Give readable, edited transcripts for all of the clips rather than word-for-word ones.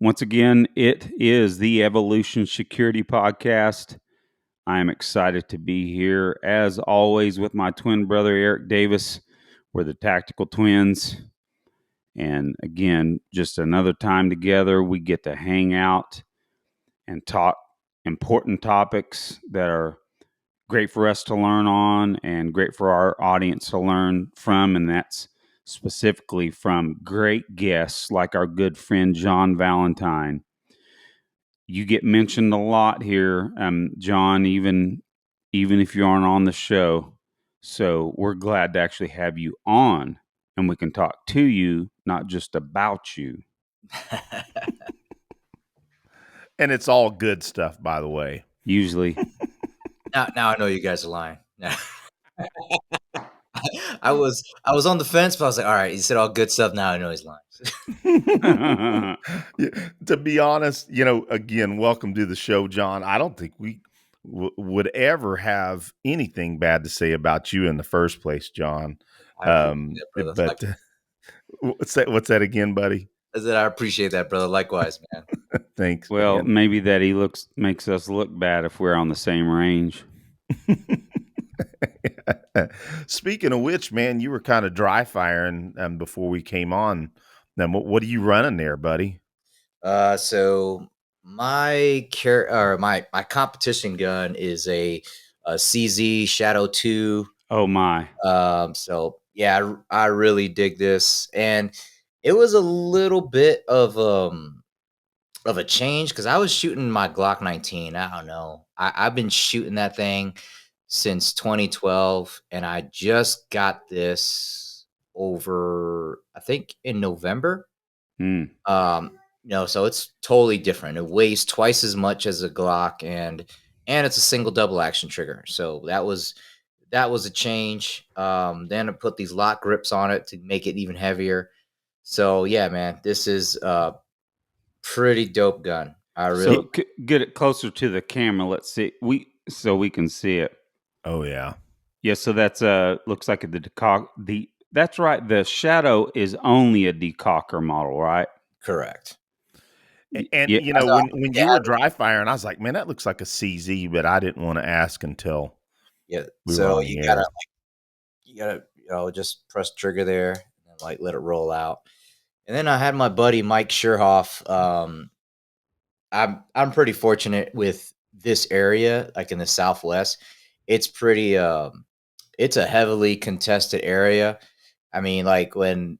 Once again, it is the Evolution Security Podcast. I am excited to be here, as always, with my twin brother, Eric Davis. We're the Tactical Twins. And again, just another time together, we get to hang out and talk important topics that are great for us to learn on and great for our audience to learn from. And that's specifically from great guests like our good friend John Valentine. You get mentioned a lot here, John, even if you aren't on the show. So we're glad to actually have you on, and we can talk to you, not just about you. And it's all good stuff, by the way. Usually. Now I know you guys are lying. I was on the fence, but I was like, all right, he said all good stuff. Now I know he's lying. To be honest, again, welcome to the show, John. I don't think we would ever have anything bad to say about you in the first place, John. But what's that again, buddy? I said, I appreciate that, brother. Likewise, man. Thanks. Well, man. maybe that he makes us look bad if we're on the same range. Speaking of which, man, you were kind of dry firing before we came on. Then what are you running there, buddy? So my competition gun is a CZ Shadow 2. Oh my. So yeah, I really dig this, and it was a little bit of a change because I was shooting my Glock 19. I don't know. I've been shooting that thing since 2012, and I just got this over, I think, in November. So it's totally different. It weighs twice as much as a Glock, and it's a single double action trigger. So that was a change. Then I put these lock grips on it to make it even heavier. So yeah, man, this is a pretty dope gun. I really get it closer to the camera. Let's see. So we can see it. Oh yeah. Yeah, so that's looks like that's right. The Shadow is only a decocker model, right? Correct. And yeah. when you were dry firing, I was like, man, that looks like a CZ, but I didn't want to ask until so you gotta just press trigger there and let it roll out. And then I had my buddy Mike Scherhoff. I'm pretty fortunate with this area, like in the Southwest. It's pretty it's a heavily contested area. I mean, like when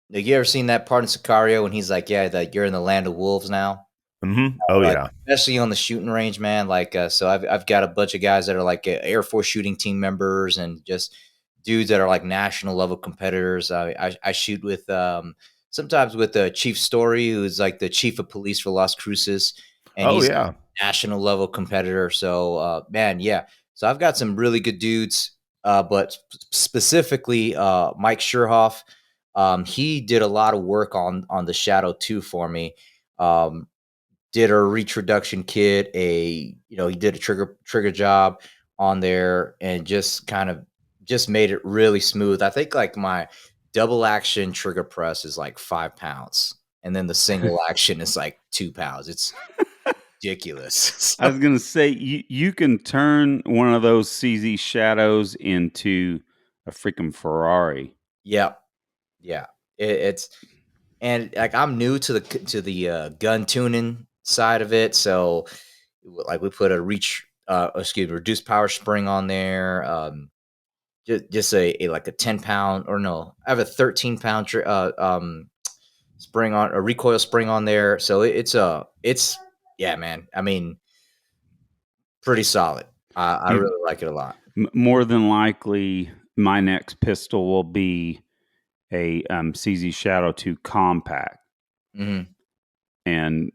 you ever seen that part in Sicario when he's like, yeah, that you're in the land of wolves now. Mm-hmm. Oh yeah. Especially on the shooting range, man. So I've got a bunch of guys that are like Air Force shooting team members and just dudes that are like national level competitors. I shoot with sometimes with Chief Story, who's like the chief of police for Las Cruces, and he's a national level competitor. So man, yeah. So I've got some really good dudes, but specifically Mike Scherhoff. He did a lot of work on the Shadow 2 for me. Did a reach reduction kit, he did a trigger job on there, and just made it really smooth. I think like my double action trigger press is like 5 pounds, and then the single action is like 2 pounds. It's ridiculous. I was gonna say you can turn one of those CZ Shadows into a freaking Ferrari. Yeah. It's and like I'm new to the gun tuning side of it, so like we put a reduced power spring on there. Just a like a 10-pound, or no, I have a 13-pound spring on a recoil spring on there. So it's yeah, man. I mean, pretty solid. I really like it a lot. More than likely, my next pistol will be a CZ Shadow 2 compact. Mm-hmm. And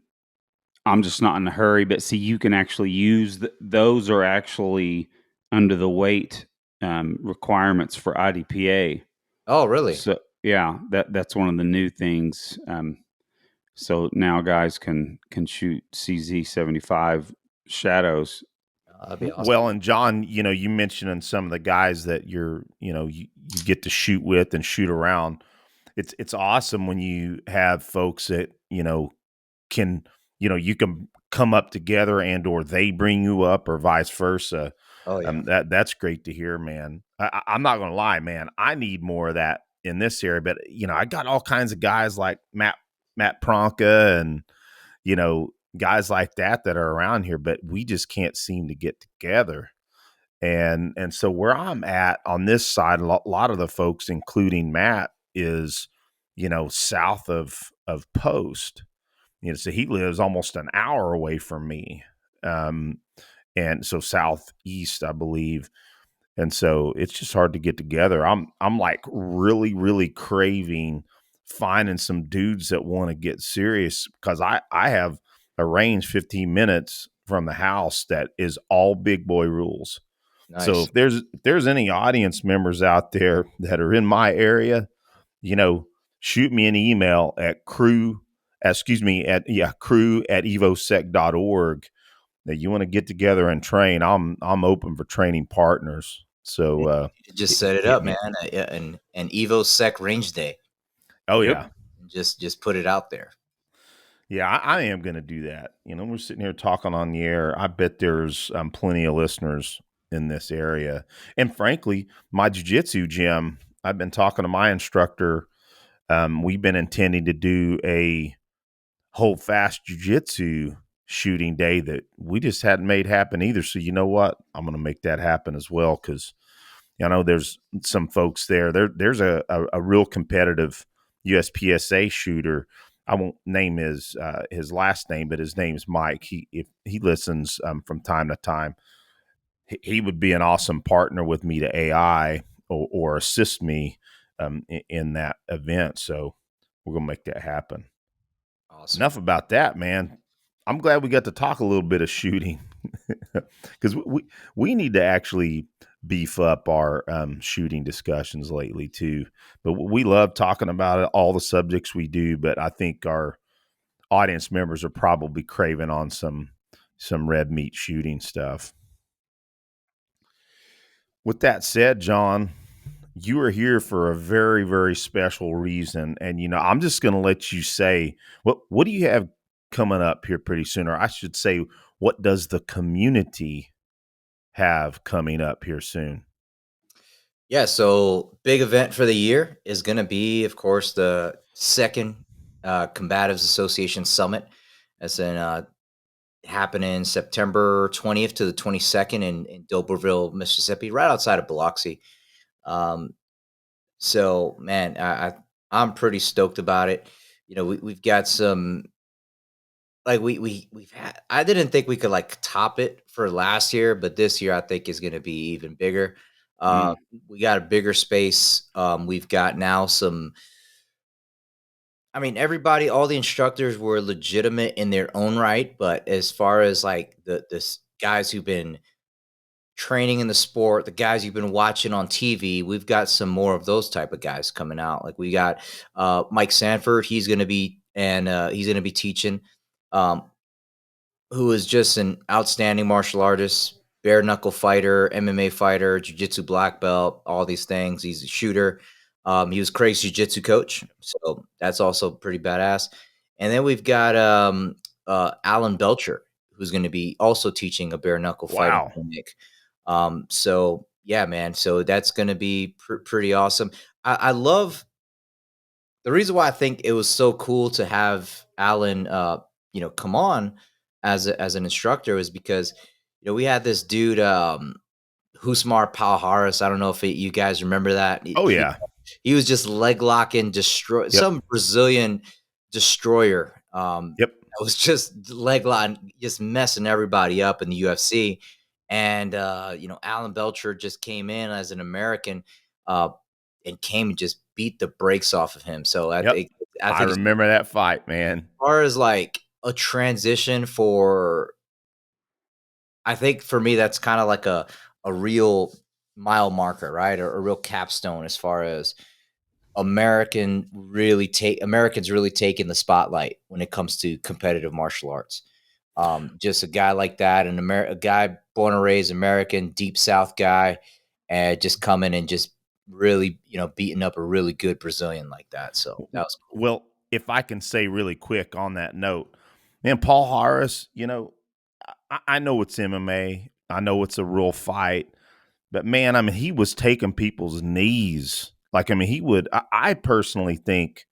I'm just not in a hurry. But see, you can actually use those are actually under the weight requirements for IDPA. Oh, really? So yeah, that's one of the new things. So now guys can shoot CZ75 Shadows. That'd be awesome. Well, and John, you mentioned some of the guys that you get to shoot with and shoot around. It's awesome when you have folks that, can, you can come up together and or they bring you up or vice versa. Oh yeah. That's great to hear, man. I'm not gonna lie, man. I need more of that in this area, but I got all kinds of guys like Matt Pronka and guys like that are around here, but we just can't seem to get together. And so where I'm at on this side, a lot of the folks, including Matt, is south of Post. So he lives almost an hour away from me, and so southeast, I believe. And so it's just hard to get together. I'm like really, really craving finding some dudes that want to get serious, because I have arranged 15 minutes from the house that is all big boy rules. So Nice. if there's any audience members out there that are in my area, shoot me an email at crew@evosec.org that you want to get together and train. I'm open for training partners. So Just set it hit up, me. man. Yeah, an Evo Sec range day. Oh Yep. yeah. Just put it out there. Yeah, I am going to do that. We're sitting here talking on the air. I bet there's plenty of listeners in this area. And frankly, my jiu-jitsu gym, I've been talking to my instructor. We've been intending to do a hold fast jiu-jitsu shooting day that we just hadn't made happen either. So you know what? I'm going to make that happen as well, because there's some folks there. There's a real competitive USPSA shooter. I won't name his last name, but his name's Mike. If he listens from time to time, he would be an awesome partner with me to AI or assist me in that event. So we're gonna make that happen. Awesome. Enough about that, man. I'm glad we got to talk a little bit of shooting, because we need to actually beef up our shooting discussions lately too. But we love talking about it, all the subjects we do. But I think our audience members are probably craving on some red meat shooting stuff. With that said, John, you are here for a very, very special reason. And, I'm just going to let you say, what do you have coming up here pretty soon? Or I should say, what does the community have coming up here soon? Yeah, so big event for the year is going to be, of course, the second Combatives Association Summit. That's happening September 20th to the 22nd in D'Iberville, Mississippi, right outside of Biloxi. Um, so, man, I'm pretty stoked about it. We've got some like we've had. I didn't think we could like top it for last year, but this year I think is going to be even bigger. Mm. We got a bigger space. We've got now some. I mean, everybody, all the instructors were legitimate in their own right, but as far as like the guys who've been training in the sport, the guys you've been watching on TV, we've got some more of those type of guys coming out. Like we got Mike Sanford, he's going to be teaching. Um, who is just an outstanding martial artist, bare knuckle fighter, MMA fighter, jiu-jitsu black belt, all these things. He's a shooter. He was Craig's jiu-jitsu coach, so that's also pretty badass. And then we've got Alan Belcher, who's going to be also teaching a bare knuckle fighting Wow. technique. So yeah, man. So that's going to be pretty awesome. I love the reason why I think it was so cool to have Alan, come on as an instructor is because we had this dude, Husmar Palhares. I don't know if you guys remember that. Oh yeah. He was just leg locking, Yep. some Brazilian destroyer. Yep. That was just leg locking, just messing everybody up in the UFC. And Alan Belcher just came in as an American, uh, and came and just beat the brakes off of him. So Yep. I I think as remember that fight, man. far as like a transition for, I think for me that's kind of like a real mile marker, right? Or a real capstone as far as Americans really taking the spotlight when it comes to competitive martial arts. Just a guy like that, a guy born and raised American, deep South guy, and just coming and just really, beating up a really good Brazilian like that. So that was cool. Well, if I can say really quick on that note, Man, Paul Harris, I know it's MMA. I know it's a real fight. But man, I mean, he was taking people's knees. Like, I mean, he would. I personally think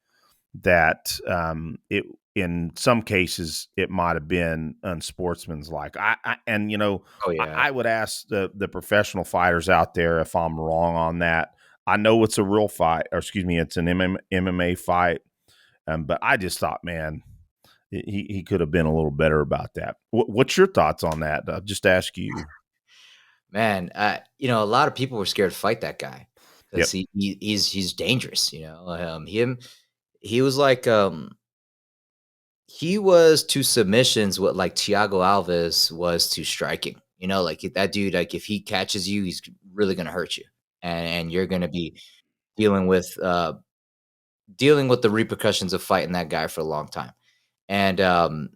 that it in some cases it might have been unsportsmanlike. And Oh yeah. I would ask the professional fighters out there if I'm wrong on that. I know it's a real fight, or excuse me, it's an MMA fight. But I just thought, man, he could have been a little better about that. What's your thoughts on that? I'll just ask you. Man, a lot of people were scared to fight that guy because Yep. he's dangerous. He was like he was to submissions what like Thiago Alves was to striking. Like that dude, like if he catches you, he's really gonna hurt you, and you're gonna be dealing with uh dealing with the repercussions of fighting that guy for a long time. And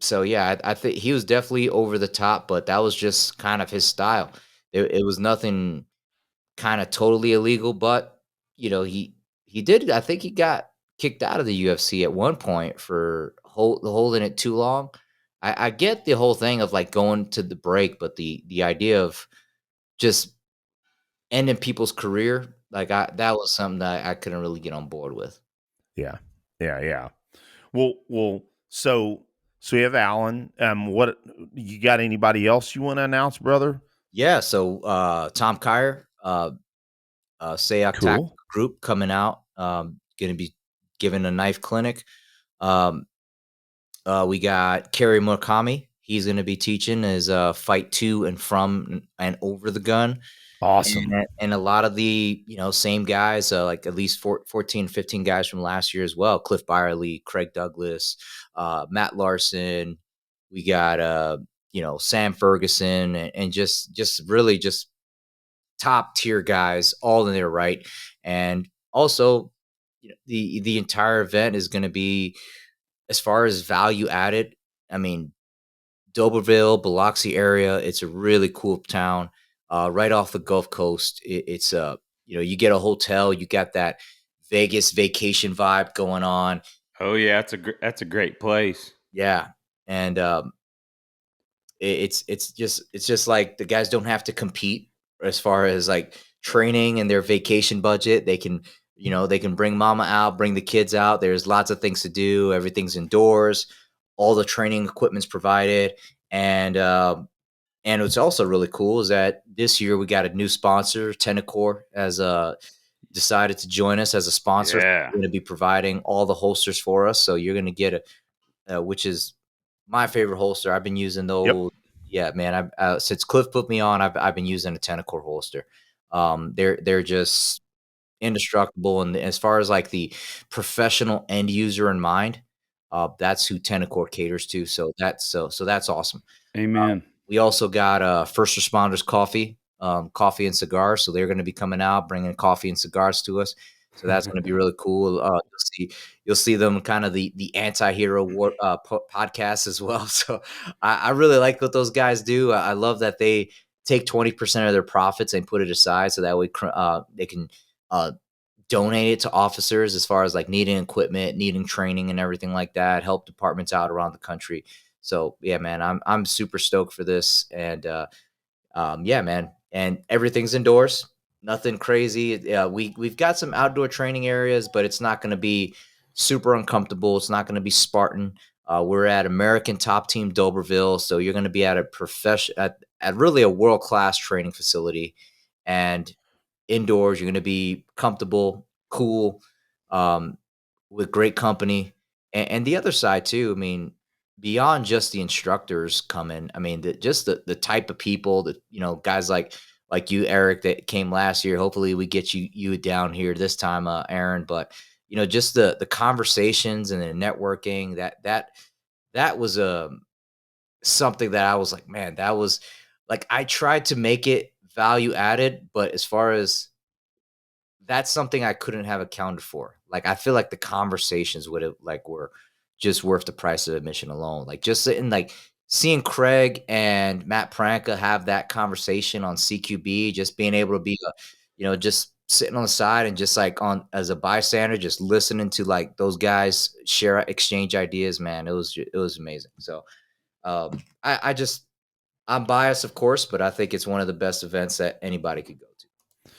so yeah, I think he was definitely over the top, but that was just kind of his style. It was nothing kind of totally illegal, but he did. I think he got kicked out of the UFC at one point for holding it too long. I get the whole thing of like going to the break, but the idea of just ending people's career, like that was something that I couldn't really get on board with. Yeah. Yeah. Yeah. Well. So you have Alan. What you got? Anybody else you want to announce, brother? Yeah, so Tom Kyer, Sayak Tactical Cool. Group coming out, going to be giving a knife clinic. Um, we got Kerry Murakami. He's going to be teaching his fight to and from and over the gun. Awesome. And a lot of the, same guys, like at least 14, 15 guys from last year as well. Cliff Byerly, Craig Douglas, Matt Larson. We got, Sam Ferguson and just really just top tier guys all in their right. And also, the entire event is going to be, as far as value added, I mean, D'Oberville, Biloxi area, it's a really cool town, right off the Gulf Coast. You get a hotel, you got that Vegas vacation vibe going on. Oh yeah, that's a great place. Yeah. And it's just like the guys don't have to compete as far as like training and their vacation budget. They can bring mama out, bring the kids out. There's lots of things to do. Everything's indoors. All the training equipment's provided. And what's also really cool is that this year we got a new sponsor. Tenacor has decided to join us as a sponsor. Yeah. They're going to be providing all the holsters for us. So you're going to get which is my favorite holster. I've been using Yep. those. Yeah, man. I've since Cliff put me on, I've been using a Tenacor holster. They're just indestructible, and as far as like the professional end user in mind, that's who Tenacor caters to. So that's awesome. Amen. We also got first responders coffee and cigars. So they're going to be coming out, bringing coffee and cigars to us. So that's going to be really cool. You'll see them kind of the anti-hero podcast as well. So I really like what those guys do. I love that they take 20% of their profits and put it aside so that way they can uh, donate it to officers as far as like needing equipment, needing training, and everything like that. Help departments out around the country. So yeah, man, I'm super stoked for this, and yeah, man, and everything's indoors, nothing crazy. We've got some outdoor training areas, but it's not going to be super uncomfortable. It's not going to be Spartan. We're at American Top Team D'Oberville, so you're going to be at a at really a world class training facility, and indoors. You're going to be comfortable, cool, um, with great company. And the other side too, I mean, beyond just the instructors coming, I mean, just the type of people that, guys like you, Eric, that came last year. Hopefully we get you down here this time, Aaron. But just the conversations and the networking that was something that I was like, man, that was like I tried to make it value added, but as far as that's something I couldn't have accounted for. Like, I feel like the conversations would have like were just worth the price of admission alone. Like just sitting like seeing Craig and Matt Pranka have that conversation on CQB, just being able to be, just sitting on the side and just like on as a bystander, just listening to like those guys exchange ideas, man. It was amazing. So I'm biased, of course, but I think it's one of the best events that anybody could go to.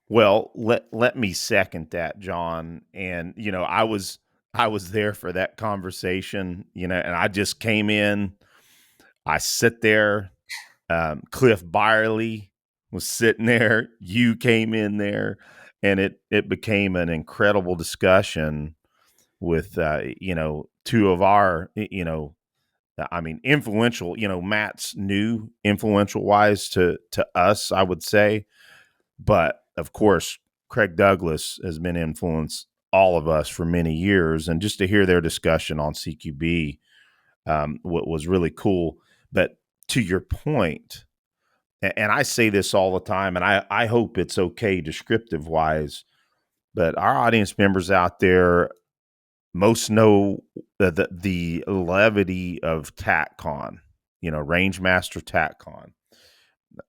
Well, let me second that, John. And I was there for that conversation, and I just came in. I sit there. Cliff Byerly was sitting there. You came in there, and it became an incredible discussion with two of our I mean, influential. Matt's new, influential wise to us, I would say, but of course, Craig Douglas has been influenced all of us for many years, and just to hear their discussion on CQB what was really cool. But to your point, and I say this all the time, and I hope it's okay descriptive wise, but our audience members out there most know the levity of TacCon, Rangemaster TacCon.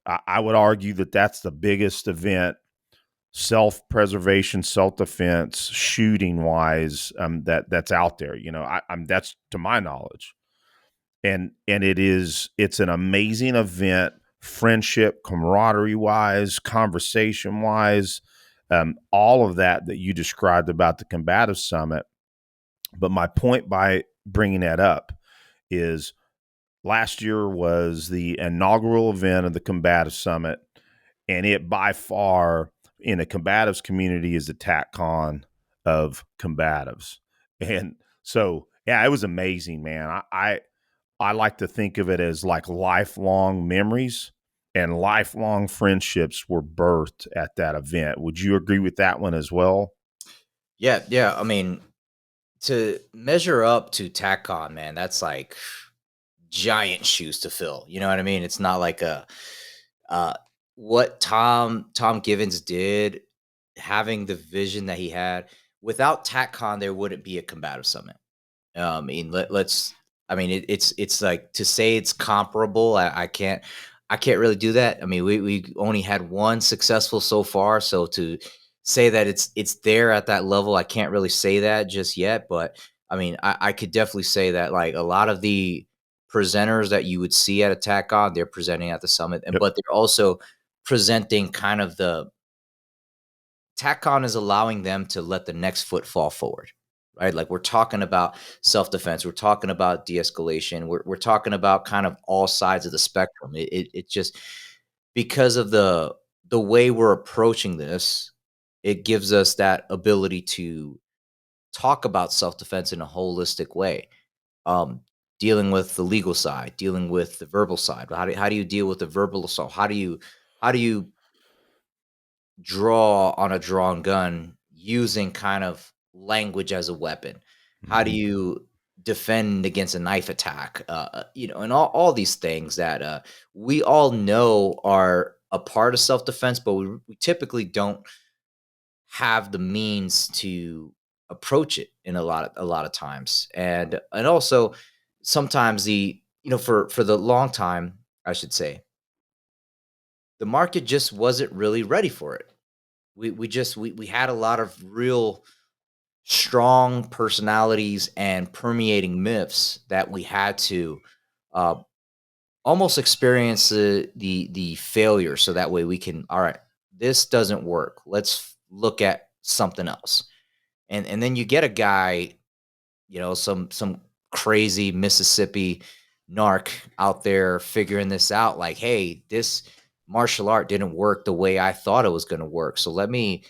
I would argue that that's the biggest event, self-preservation, self-defense, shooting wise, that's out there. That's to my knowledge, and it's an amazing event, friendship, camaraderie wise, conversation wise, all of that you described about the Combatives Summit. But my point by bringing that up is last year was the inaugural event of the Combatives Summit, and it by far in the combatives community is the TacCon of Combatives. And so, yeah, it was amazing, man. I like to think of it as like lifelong memories and lifelong friendships were birthed at that event. Would you agree with that one as well? Yeah. I mean, to measure up to TacCon, man, that's like giant shoes to fill. You know what I mean? It's not like uh what Tom Givens did, having the vision that he had. Without TacCon, there wouldn't be a combative summit. I mean, let's. I mean, it's like to say it's comparable. I can't really do that. I mean, we only had one successful so far, so to say that it's there at that level, I can't really say that just yet. But I mean, I could definitely say that like a lot of the presenters that you would see at AttackOn, they're presenting at the summit, and Yep. but they're also presenting kind of the TacCon is allowing them to let the next foot fall forward, right? Like we're talking about self-defense, we're talking about de-escalation, we're talking about kind of all sides of the spectrum. It just because of the way we're approaching this, it gives us that ability to talk about self-defense in a holistic way. Um, Dealing with the legal side, dealing with the verbal side. How do you deal with the verbal assault? How do you draw on a drawn gun using kind of language as a weapon? How do Mm-hmm. you defend against a knife attack? And all these things that we all know are a part of self defense, but we typically don't have the means to approach it in a lot of times, and also sometimes for the long time, I should say, the market just wasn't really ready for it. We had a lot of real strong personalities and permeating myths that we had to uh, almost experience the failure, so that way we can, all right, this doesn't work, let's look at something else. And then you get a guy, some crazy Mississippi narc out there figuring this out, like, hey, this martial art didn't work the way I thought it was going to work, so let me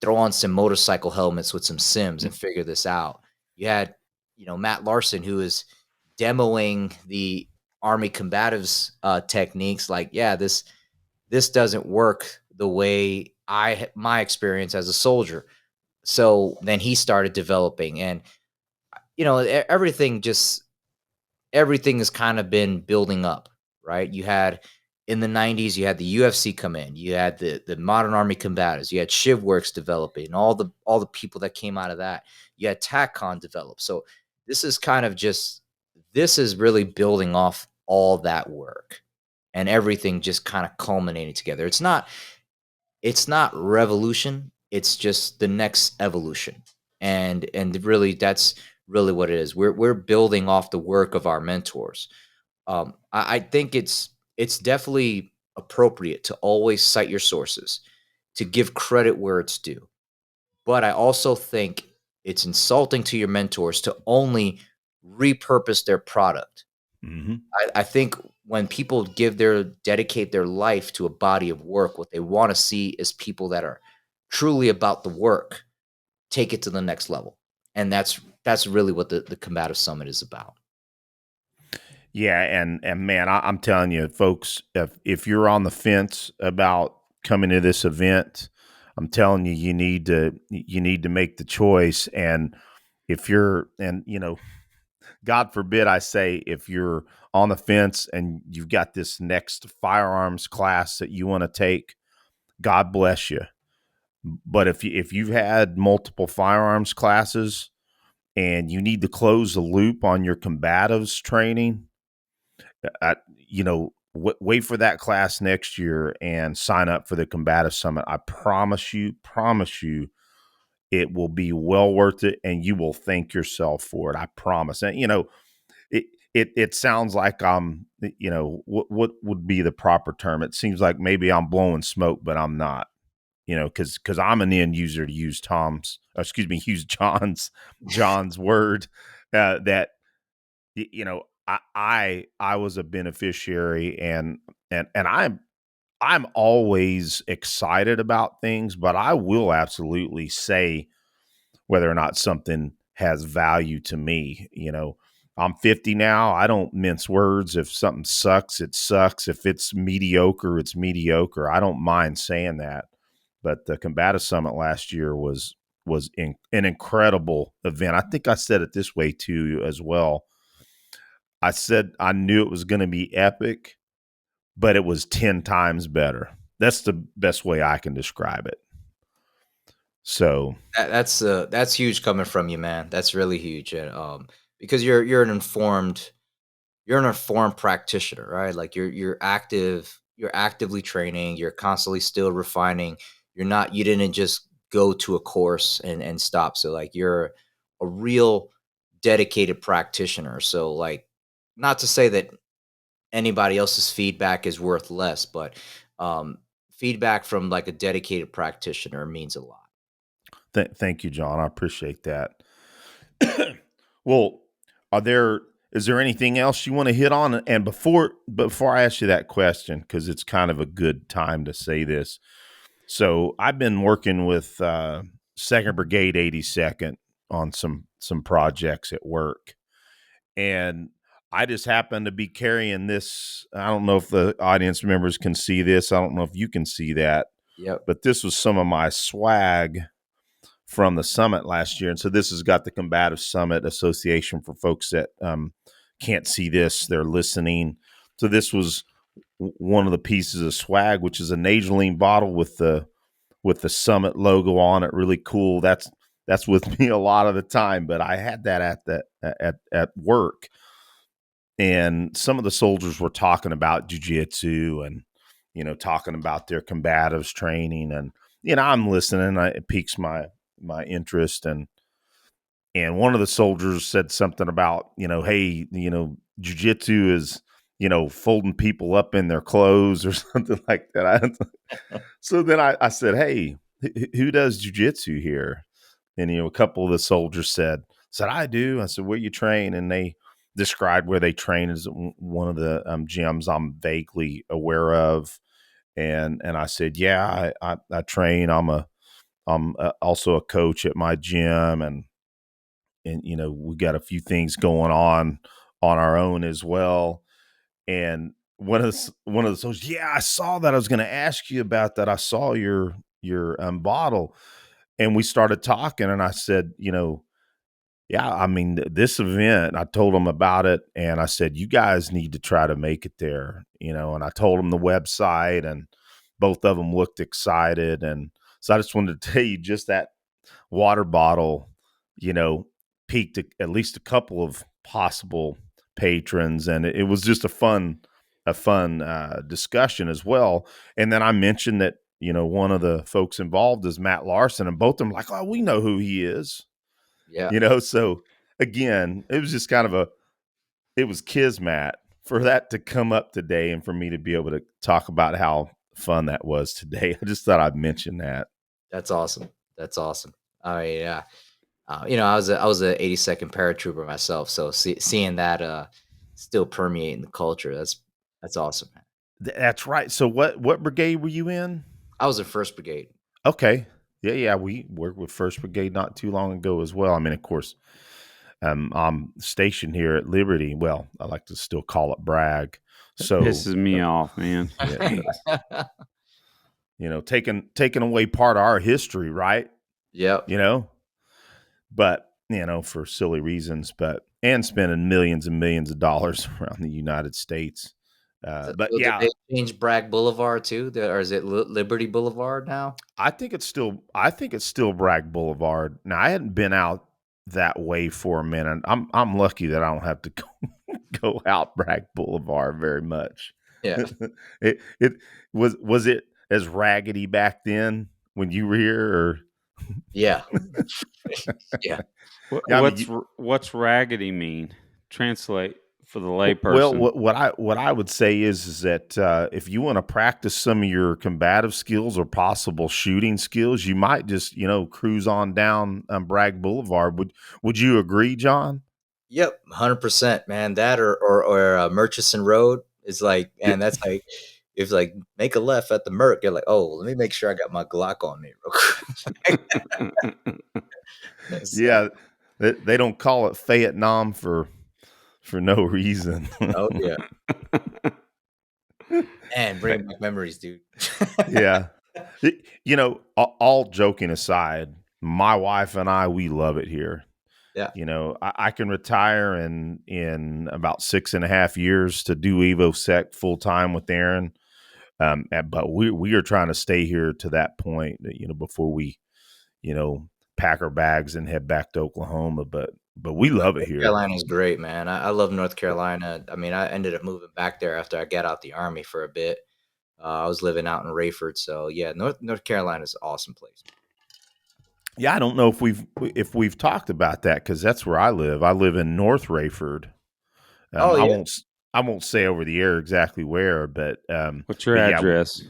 throw on some motorcycle helmets with some sims and figure this out. You had, Matt Larson, who is demoing the Army combatives techniques, like, yeah, this doesn't work the way my experience as a soldier. So then he started developing, and everything has kind of been building up, right? You had in the 90s, you had the UFC come in, you had the modern army combatives, you had Shivworks developing, all the people that came out of that. You had TacCon develop. So this is kind of just this is really building off all that work, and everything just kind of culminating together. It's not revolution, It's just the next evolution. And really, that's really what it is. We're building off the work of our mentors. I think it's definitely appropriate to always cite your sources, to give credit where it's due. But I also think it's insulting to your mentors to only repurpose their product. Mm-hmm. I think when people dedicate their life to a body of work, what they want to see is people that are truly about the work, take it to the next level. And that's really what the Combative Summit is about. Yeah, and man, I'm telling you, folks, if you're on the fence about coming to this event, I'm telling you, you need to make the choice. And if you're, and God forbid I say, if you're on the fence and you've got this next firearms class that you want to take, God bless you. But if you've had multiple firearms classes and you need to close the loop on your combatives training, wait for that class next year and sign up for the Combative Summit. I promise you, it will be well worth it, and you will thank yourself for it. I promise. And it sounds like what would be the proper term? It seems like maybe I'm blowing smoke, but I'm not. Because I'm an end user, to use use John's word, that I was a beneficiary, and I'm always excited about things, but I will absolutely say whether or not something has value to me. I'm 50 now. I don't mince words. If something sucks, it sucks. If it's mediocre, it's mediocre. I don't mind saying that. But the Combative Summit last year was an incredible event. I think I said it this way too as well. I said I knew it was going to be epic, but it was 10 times better. That's the best way I can describe it. So That's huge coming from you, man. That's really huge. And because you're an informed practitioner, right? Like you're actively training, you're constantly still refining. You didn't just go to a course and stop. So like you're a real dedicated practitioner. So like, not to say that anybody else's feedback is worth less, but um feedback from like a dedicated practitioner means a lot. thank you, John. I appreciate that. Well, is there anything else you want to hit on? And before I ask you that question, because it's kind of a good time to say this. So I've been working with Second Brigade 82nd on some projects at work, and I just happen to be carrying this. I don't know if the audience members can see this. I don't know if you can see that, Yep. but this was some of my swag from the summit last year. And so this has got the Combatives Summit Association for folks that can't see this, they're listening. So this was one of the pieces of swag, which is a Nageline bottle with the summit logo on it. Really cool. That's with me a lot of the time, but I had that at work, and some of the soldiers were talking about jiu-jitsu and talking about their combatives training, and I'm listening. It piques my interest, and one of the soldiers said something about hey, jiu-jitsu is folding people up in their clothes or something like that. So then I said, hey, who does jiu-jitsu here? And a couple of the soldiers said I do. I said, where you train? And they described where they train as one of the gyms I'm vaguely aware of. And I said, yeah, I train. I'm also a coach at my gym, and we got a few things going on our own as well. And one of the soldiers, yeah, I saw that. I was going to ask you about that. I saw your bottle, and we started talking, and I said, yeah, I mean, this event, I told them about it, and I said, you guys need to try to make it there, and I told them the website, and both of them looked excited. And so I just wanted to tell you, just that water bottle, you know, piqued at least a couple of possible patrons, and it was just a fun discussion as well. And then I mentioned that one of the folks involved is Matt Larson, and both of them like, oh, we know who he is. Yeah. So again, it was just kind of it was kismet for that to come up today and for me to be able to talk about how fun that was today. I just thought I'd mention that. That's awesome. That's awesome. Yeah. I was a 82nd paratrooper myself, so seeing that still permeate in the culture, that's awesome, man. That's right. So what brigade were you in? I was in 1st Brigade. Okay. Yeah. We worked with 1st Brigade not too long ago as well. I mean, of course, I'm stationed here at Liberty. Well, I like to still call it Bragg. So Pisses me off, man. Yeah, it does. Taking away part of our history, right? Yep. But for silly reasons, and spending millions and millions of dollars around the United States. But So did yeah, they change Bragg Boulevard too, or is it Liberty Boulevard now? I think it's still Bragg Boulevard. Now I hadn't been out that way for a minute. I'm lucky that I don't have to go out Bragg Boulevard very much. Yeah. it was it as raggedy back then when you were here, or Yeah. Yeah. Yeah, I mean, What's raggedy mean? Translate for the well, layperson. what I would say is that if you want to practice some of your combative skills or possible shooting skills, you might just cruise on down Bragg Boulevard. Would you agree, John? Yep, 100%, man. That or Murchison Road is like, Yeah, and that's like, if like make a left at the Merc, you're like, oh, let me make sure I got my Glock on me real quick. So, yeah. They don't call it Vietnam for no reason. oh yeah, man, bring back memories, dude. Yeah. All joking aside, my wife and I, we love it here. Yeah, I can retire in about 6.5 years to do EvoSec full time with Aaron. But we are trying to stay here to that point, before we, pack our bags and head back to Oklahoma. But we love it North here. Carolina is great, man. I love North Carolina. I mean, I ended up moving back there after I got out the Army for a bit. I was living out in Rayford, so yeah, North Carolina is an awesome place. Yeah, I don't know if we've talked about that, because that's where I live. I live in North Rayford. Oh yeah, I won't say over the air exactly where, but What's your yeah, address?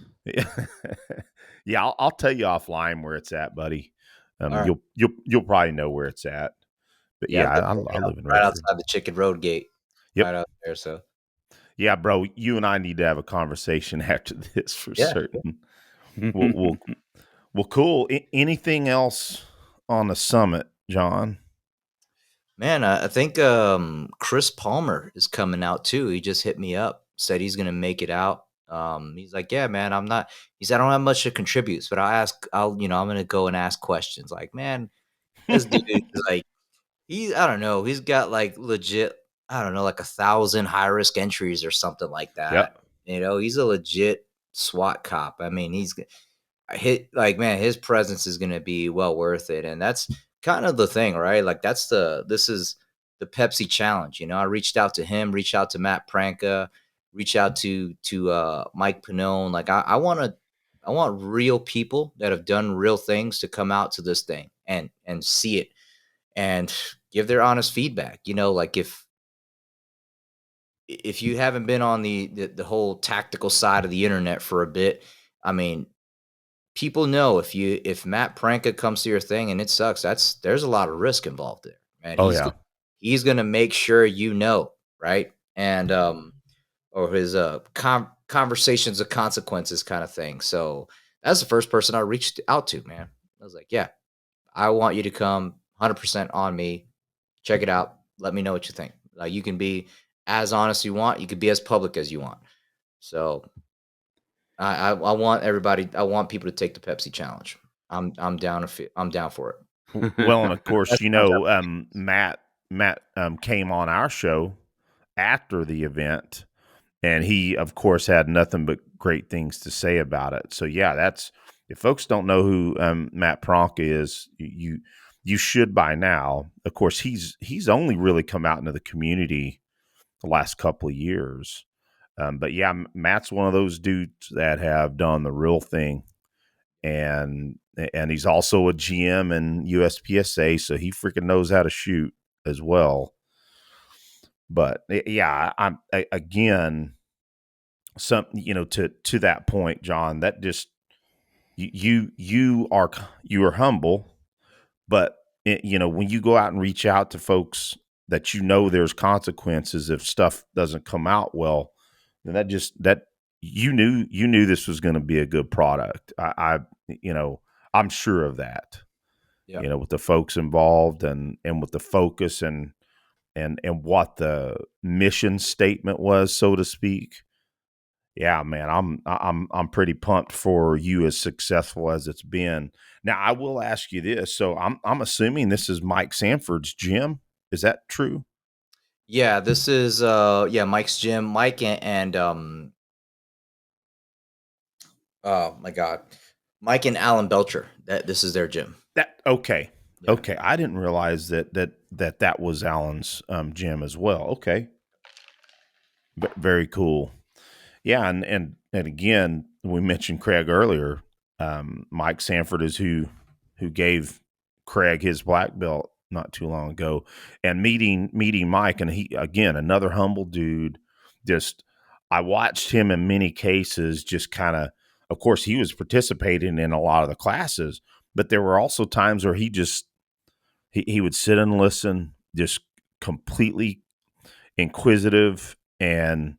yeah, I'll tell you offline where it's at, buddy. all right. You'll probably know where it's at. But Yeah, yeah, I'm I live in right Rayford. outside the Chicken Road Gate, Yep. right out there. So Yeah, bro, you and I need to have a conversation after this for yeah, certain. Well, cool. Anything else on the summit, John? man, I think Chris Palmer is coming out too. He just hit me up, said he's gonna make it out. He's like, yeah, man, I'm not. He said I don't have much to contribute, but I'm gonna go and ask questions. Like, man, this dude is like, I don't know, he's got like legit, I don't know, like 1,000 high risk entries or something like that. Yep. He's a legit SWAT cop. I mean, man, his presence is gonna be well worth it, and that's kind of the thing, right? Like this is the Pepsi challenge. I reached out to him, reached out to Matt Pranka, reached out to Mike Pannone. Like I want real people that have done real things to come out to this thing and see it and give their honest feedback. Like if you haven't been on the whole tactical side of the internet for a bit, I mean, people know if Matt Pranka comes to your thing and it sucks, there's a lot of risk involved there, man. Oh yeah. He's gonna make sure right? And or his conversations of consequences kind of thing. So that's the first person I reached out to, man. I was like, yeah, I want you to come 100% on me. Check it out. Let me know what you think. Like, you can be as honest as you want. You could be as public as you want. So I want everybody. I want people to take the Pepsi challenge. I'm down. I'm down for it. Well, and of course, That's my job. Matt came on our show after the event, and he, of course, had nothing but great things to say about it. So yeah, that's, if folks don't know who Matt Pronk is, you should by now. Of course, he's only really come out into the community the last couple of years. But yeah, Matt's one of those dudes that have done the real thing and he's also a GM in USPSA, so he freaking knows how to shoot as well. But yeah, again, some, to that point, John, that just, you are humble, but when you go out and reach out to folks that there's consequences if stuff doesn't come out well, then that you knew this was going to be a good product. I'm sure of that. Yeah. With the folks involved, and with the focus, and what the mission statement was, so to speak. Yeah, man, I'm pretty pumped for you, as successful as it's been. Now, I will ask you this. So I'm assuming this is Mike Sanford's gym. Is that true? Yeah, this is Mike's gym. Mike and oh my god. Mike and Alan Belcher. This is their gym. That okay. Yeah. Okay. I didn't realize that was Alan's gym as well. Okay. Very cool. Yeah, and again, we mentioned Craig earlier. Mike Sanford is who gave Craig his black belt not too long ago, and meeting Mike, and he, again, another humble dude. Just, I watched him in many cases, just kind of course, he was participating in a lot of the classes, but there were also times where he would sit and listen, just completely inquisitive. And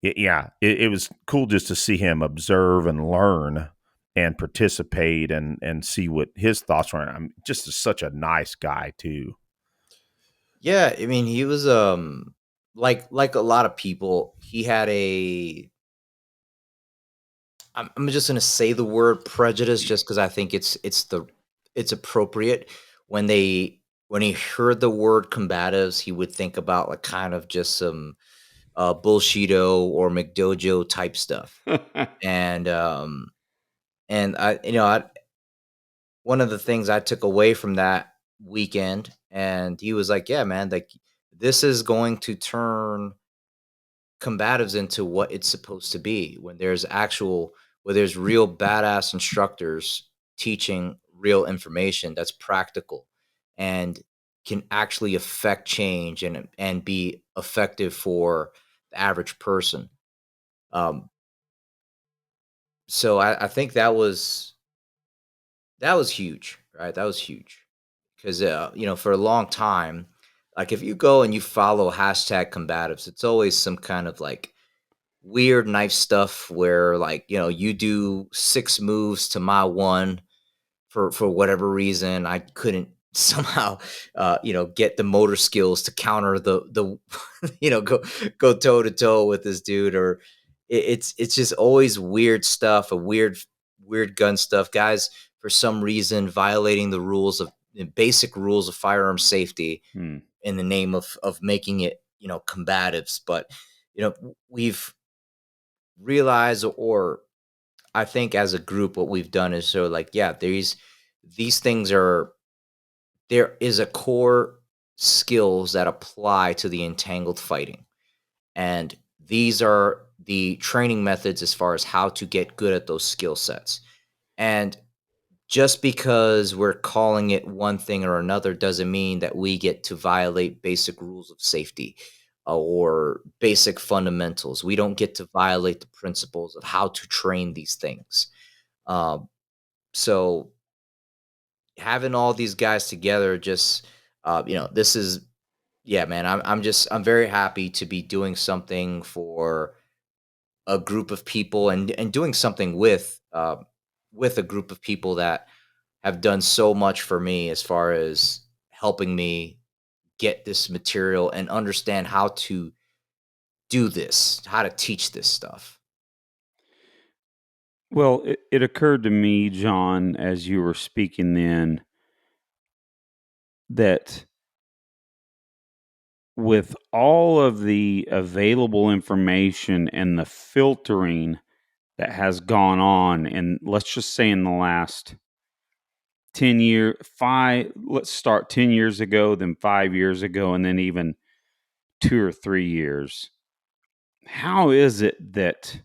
it was cool just to see him observe and learn and participate, and see what his thoughts were. I'm just such a nice guy too. Yeah, I mean, he was like a lot of people, he had a I'm just gonna say the word prejudice just because I think it's appropriate. When he heard the word combatives, he would think about like kind of just some bullshito or McDojo type stuff. And I one of the things I took away from that weekend, and he was like, "Yeah, man, like this is going to turn combatives into what it's supposed to be when where there's real badass instructors teaching real information that's practical and can actually affect change and be effective for the average person." um so I think that was huge, right? That was huge because for a long time, like if you go and you follow hashtag combatives, it's always some kind of like weird knife stuff where like you do six moves to my one for whatever reason. I couldn't somehow get the motor skills to counter the go toe to toe with this dude. Or it's just always weird stuff, a weird gun stuff, guys, for some reason violating the basic rules of firearm safety in the name of making it combatives. But we've realized, or I think as a group, what we've done is so like, yeah, these things there is a core skills that apply to the entangled fighting. And these are the training methods as far as how to get good at those skill sets. And just because we're calling it one thing or another doesn't mean that we get to violate basic rules of safety or basic fundamentals. We don't get to violate the principles of how to train these things. Um, so having all these guys together, just this is, yeah, man. I'm very happy to be doing something for a group of people, and doing something with a group of people that have done so much for me as far as helping me get this material and understand how to do this, how to teach this stuff. Well, it occurred to me, John, as you were speaking then, that with all of the available information and the filtering that has gone on, and let's just say in the last 10 year five let's start 10 years ago, then 5 years ago, and then even 2 or 3 years, how is it that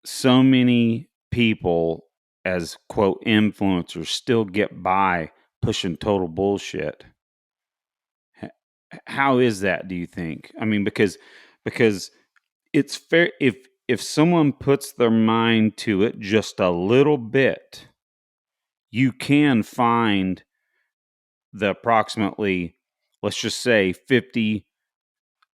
so many people as quote influencers still get by pushing total bullshit. How is that, do you think? I mean, because it's fair if someone puts their mind to it just a little bit, you can find the approximately, let's just say 50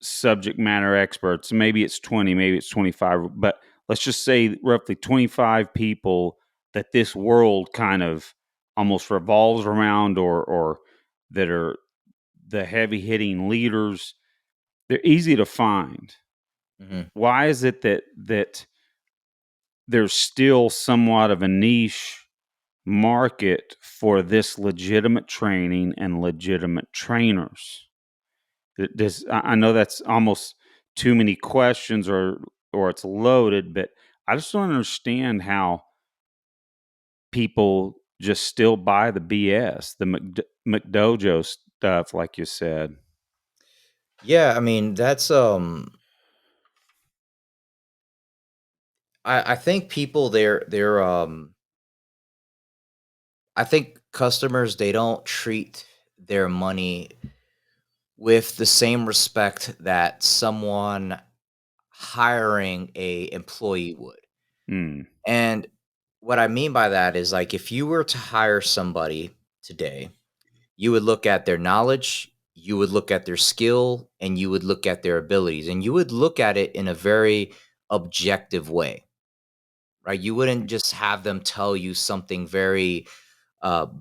subject matter experts. Maybe it's 20, maybe it's 25, but let's just say roughly 25 people that this world kind of almost revolves around, or that are the heavy hitting leaders. They're easy to find. Mhm. Why is it that there's still somewhat of a niche market for this legitimate training and legitimate trainers? I know that's almost too many questions, or it's loaded, but I just don't understand how people just still buy the BS, the McDojo stuff, like you said. Yeah, I mean, that's I think people they're I think customers, they don't treat their money with the same respect that someone hiring a employee would. Hmm. And what I mean by that is, like, if you were to hire somebody today, you would look at their knowledge, you would look at their skill, and you would look at their abilities, and you would look at it in a very objective way, right? You wouldn't just have them tell you something very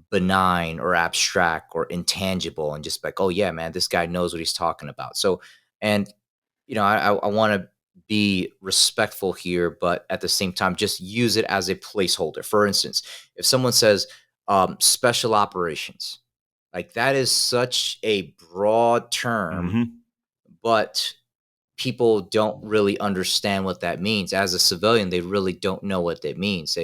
benign or abstract or intangible and just like, oh yeah, man, this guy knows what he's talking about. So, and I want to be respectful here, but at the same time, just use it as a placeholder. For instance, if someone says special operations, like, that is such a broad term, Mm-hmm. but people don't really understand what that means. As a civilian, they really don't know what that means.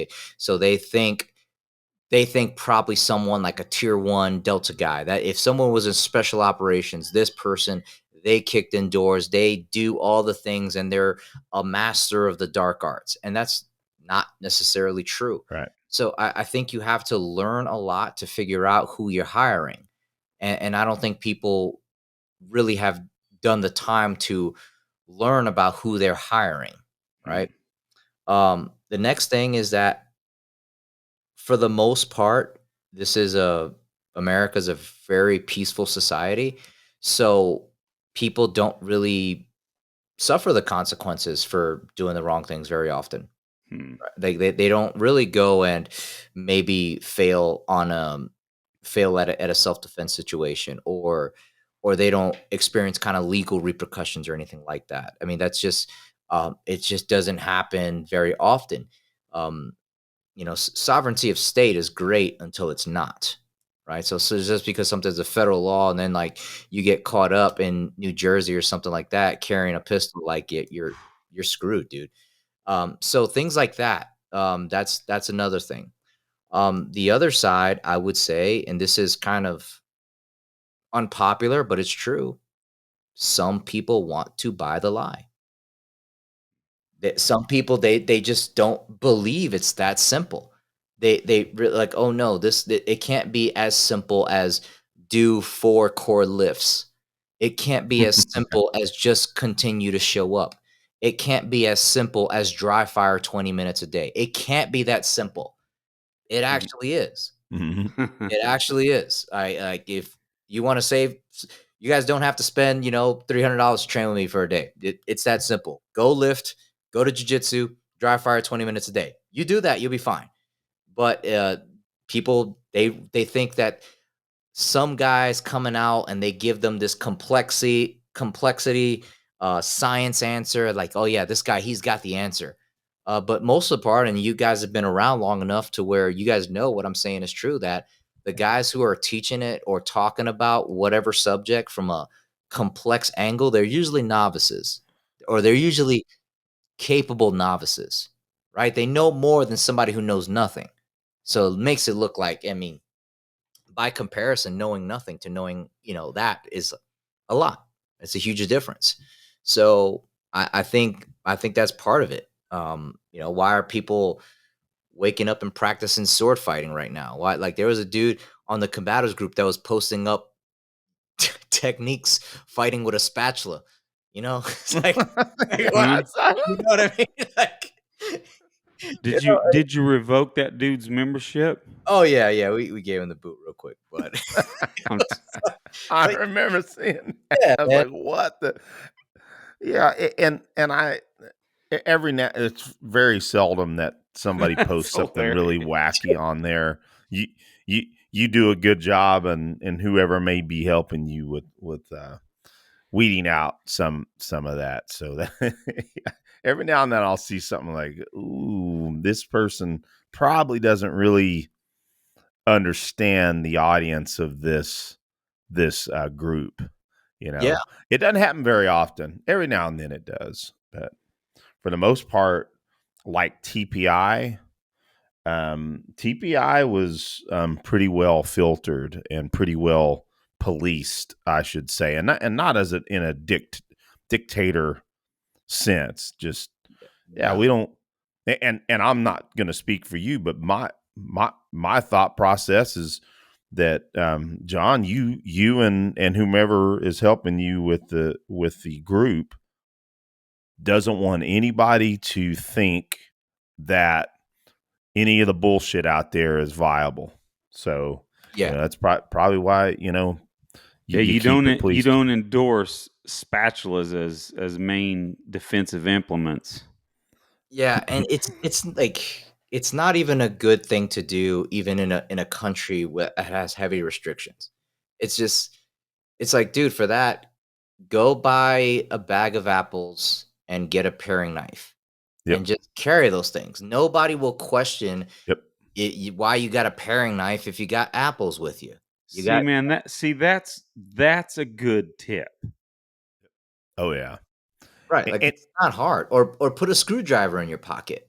They think probably someone like a tier 1 Delta guy, that if someone was in special operations, this person, they kicked in doors, they do all the things, and they're a master of the dark arts. And that's not necessarily true. Right. So I think you have to learn a lot to figure out who you're hiring. And I don't think people really have done the time to learn about who they're hiring, Hmm. right? The next thing is that, for the most part, this is America's a very peaceful society, so people don't really suffer the consequences for doing the wrong things very often. Hmm. Right? They don't really go and maybe fail at a self defense situation, or they don't experience kind of legal repercussions or anything like that. I mean, that's just it just doesn't happen very often. Um, Sovereignty of state is great until it's not, right? So just because something's a federal law, and then, like, you get caught up in New Jersey or something like that carrying a pistol, like, you're screwed, dude. So things like that. That's another thing. The other side, I would say, and this is kind of unpopular, but it's true. Some people want to buy the lie. That some people, they just don't believe it's that simple. They really like, oh no, it can't be as simple as do 4 core lifts. It can't be as simple as just continue to show up. It can't be as simple as dry fire 20 minutes a day. It can't be that simple. It actually is. Mm-hmm. It actually is. I like, if you want to save, you guys don't have to spend, $300 to train with me for a day. It's that simple. Go lift, go to jujitsu, dry fire 20 minutes a day. You do that, you'll be fine. But people, they think that some guys coming out and they give them this complexity, science answer, like, oh yeah, this guy, he's got the answer. But most of the part, and you guys have been around long enough to where you guys know what I'm saying is true, that the guys who are teaching it or talking about whatever subject from a complex angle, they're usually novices, or they're usually capable novices, right? They know more than somebody who knows nothing. So it makes it look like, I mean, by comparison, knowing nothing to knowing, that is a lot. It's a huge difference. So I think that's part of it. Why are people waking up and practicing sword fighting right now. Why? Like there was a dude on the Combatives group that was posting up techniques fighting with a spatula. You know, it's like what? You know what I mean? Like, Did you revoke that dude's membership? oh yeah, we gave him the boot real quick, but I'm t- I but remember seeing that. yeah, I was man. like, what the? Yeah. And I, every now, it's very seldom that somebody That's posts something really hilarious. wacky on there. You, you do a good job, and whoever may be helping you with weeding out some of that. So that every now and then I'll see something like, ooh, this person probably doesn't really understand the audience of this group. You Yeah, know, it doesn't happen very often. Every now and then it does, but for the most part, like TPI was pretty well filtered and pretty well policed, I should say, and not as in a dictator sense. Just yeah, yeah, we don't. And I'm not going to speak for you, but my thought process is that John, you and whomever is helping you with the group doesn't want anybody to think that any of the bullshit out there is viable. So, yeah. that's probably why, Yeah, you keep it you pleased. don't endorse spatulas as main defensive implements. Yeah, and it's like it's not even a good thing to do even in a country that has heavy restrictions. It's just it's like, dude, for that, go buy a bag of apples and get a paring knife Yep. and just carry those things. Nobody will question Yep. why you got a paring knife if you got apples with you. You See, got man, that's a good tip. Oh yeah. right, And, like it's not hard. Or put a screwdriver in your pocket.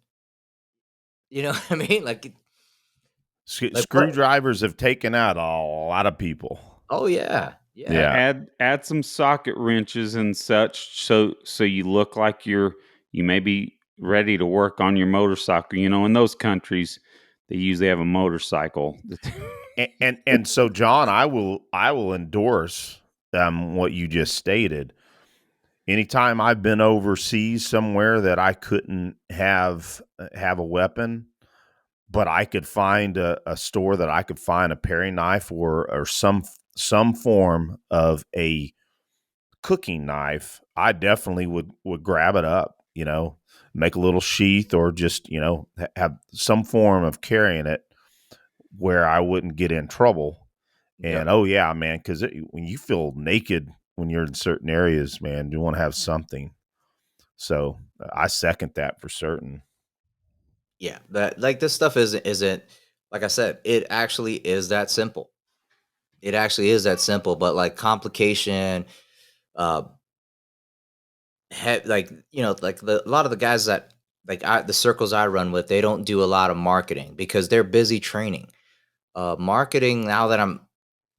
You know what I mean? Like what? screwdrivers have taken out a lot of people. Oh yeah, yeah. Yeah. Add some socket wrenches and such, so you look like you may be ready to work on your motorcycle. You know, in those countries, they usually have a motorcycle. And so, John, I will endorse what you just stated. Anytime I've been overseas somewhere that I couldn't have a weapon, but I could find a store that I could find a paring knife or some form of a cooking knife, I definitely would grab it up, make a little sheath or just, have some form of carrying it where I wouldn't get in trouble. Yep. And oh yeah, man, because when you feel naked when you're in certain areas, man, you want to have something. So I second that for certain. Yeah, that like this stuff isn't like I said, it actually is that simple. It actually is that simple, but like complication, uh, like like a lot of the guys that the circles I run with, they don't do a lot of marketing because they're busy training. Marketing now that I'm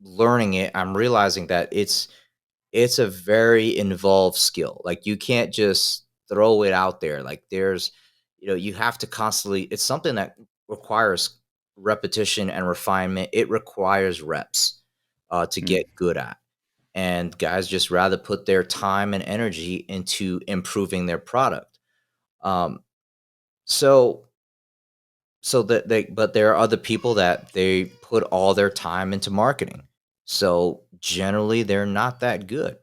learning it, I'm realizing that it's a very involved skill. Like you can't just throw it out there. Like there's, you have to constantly, it's something that requires repetition and refinement. It requires reps to Hmm. get good at. And guys just rather put their time and energy into improving their product. Um, so that but there are other people that they put all their time into marketing. So generally they're not that good.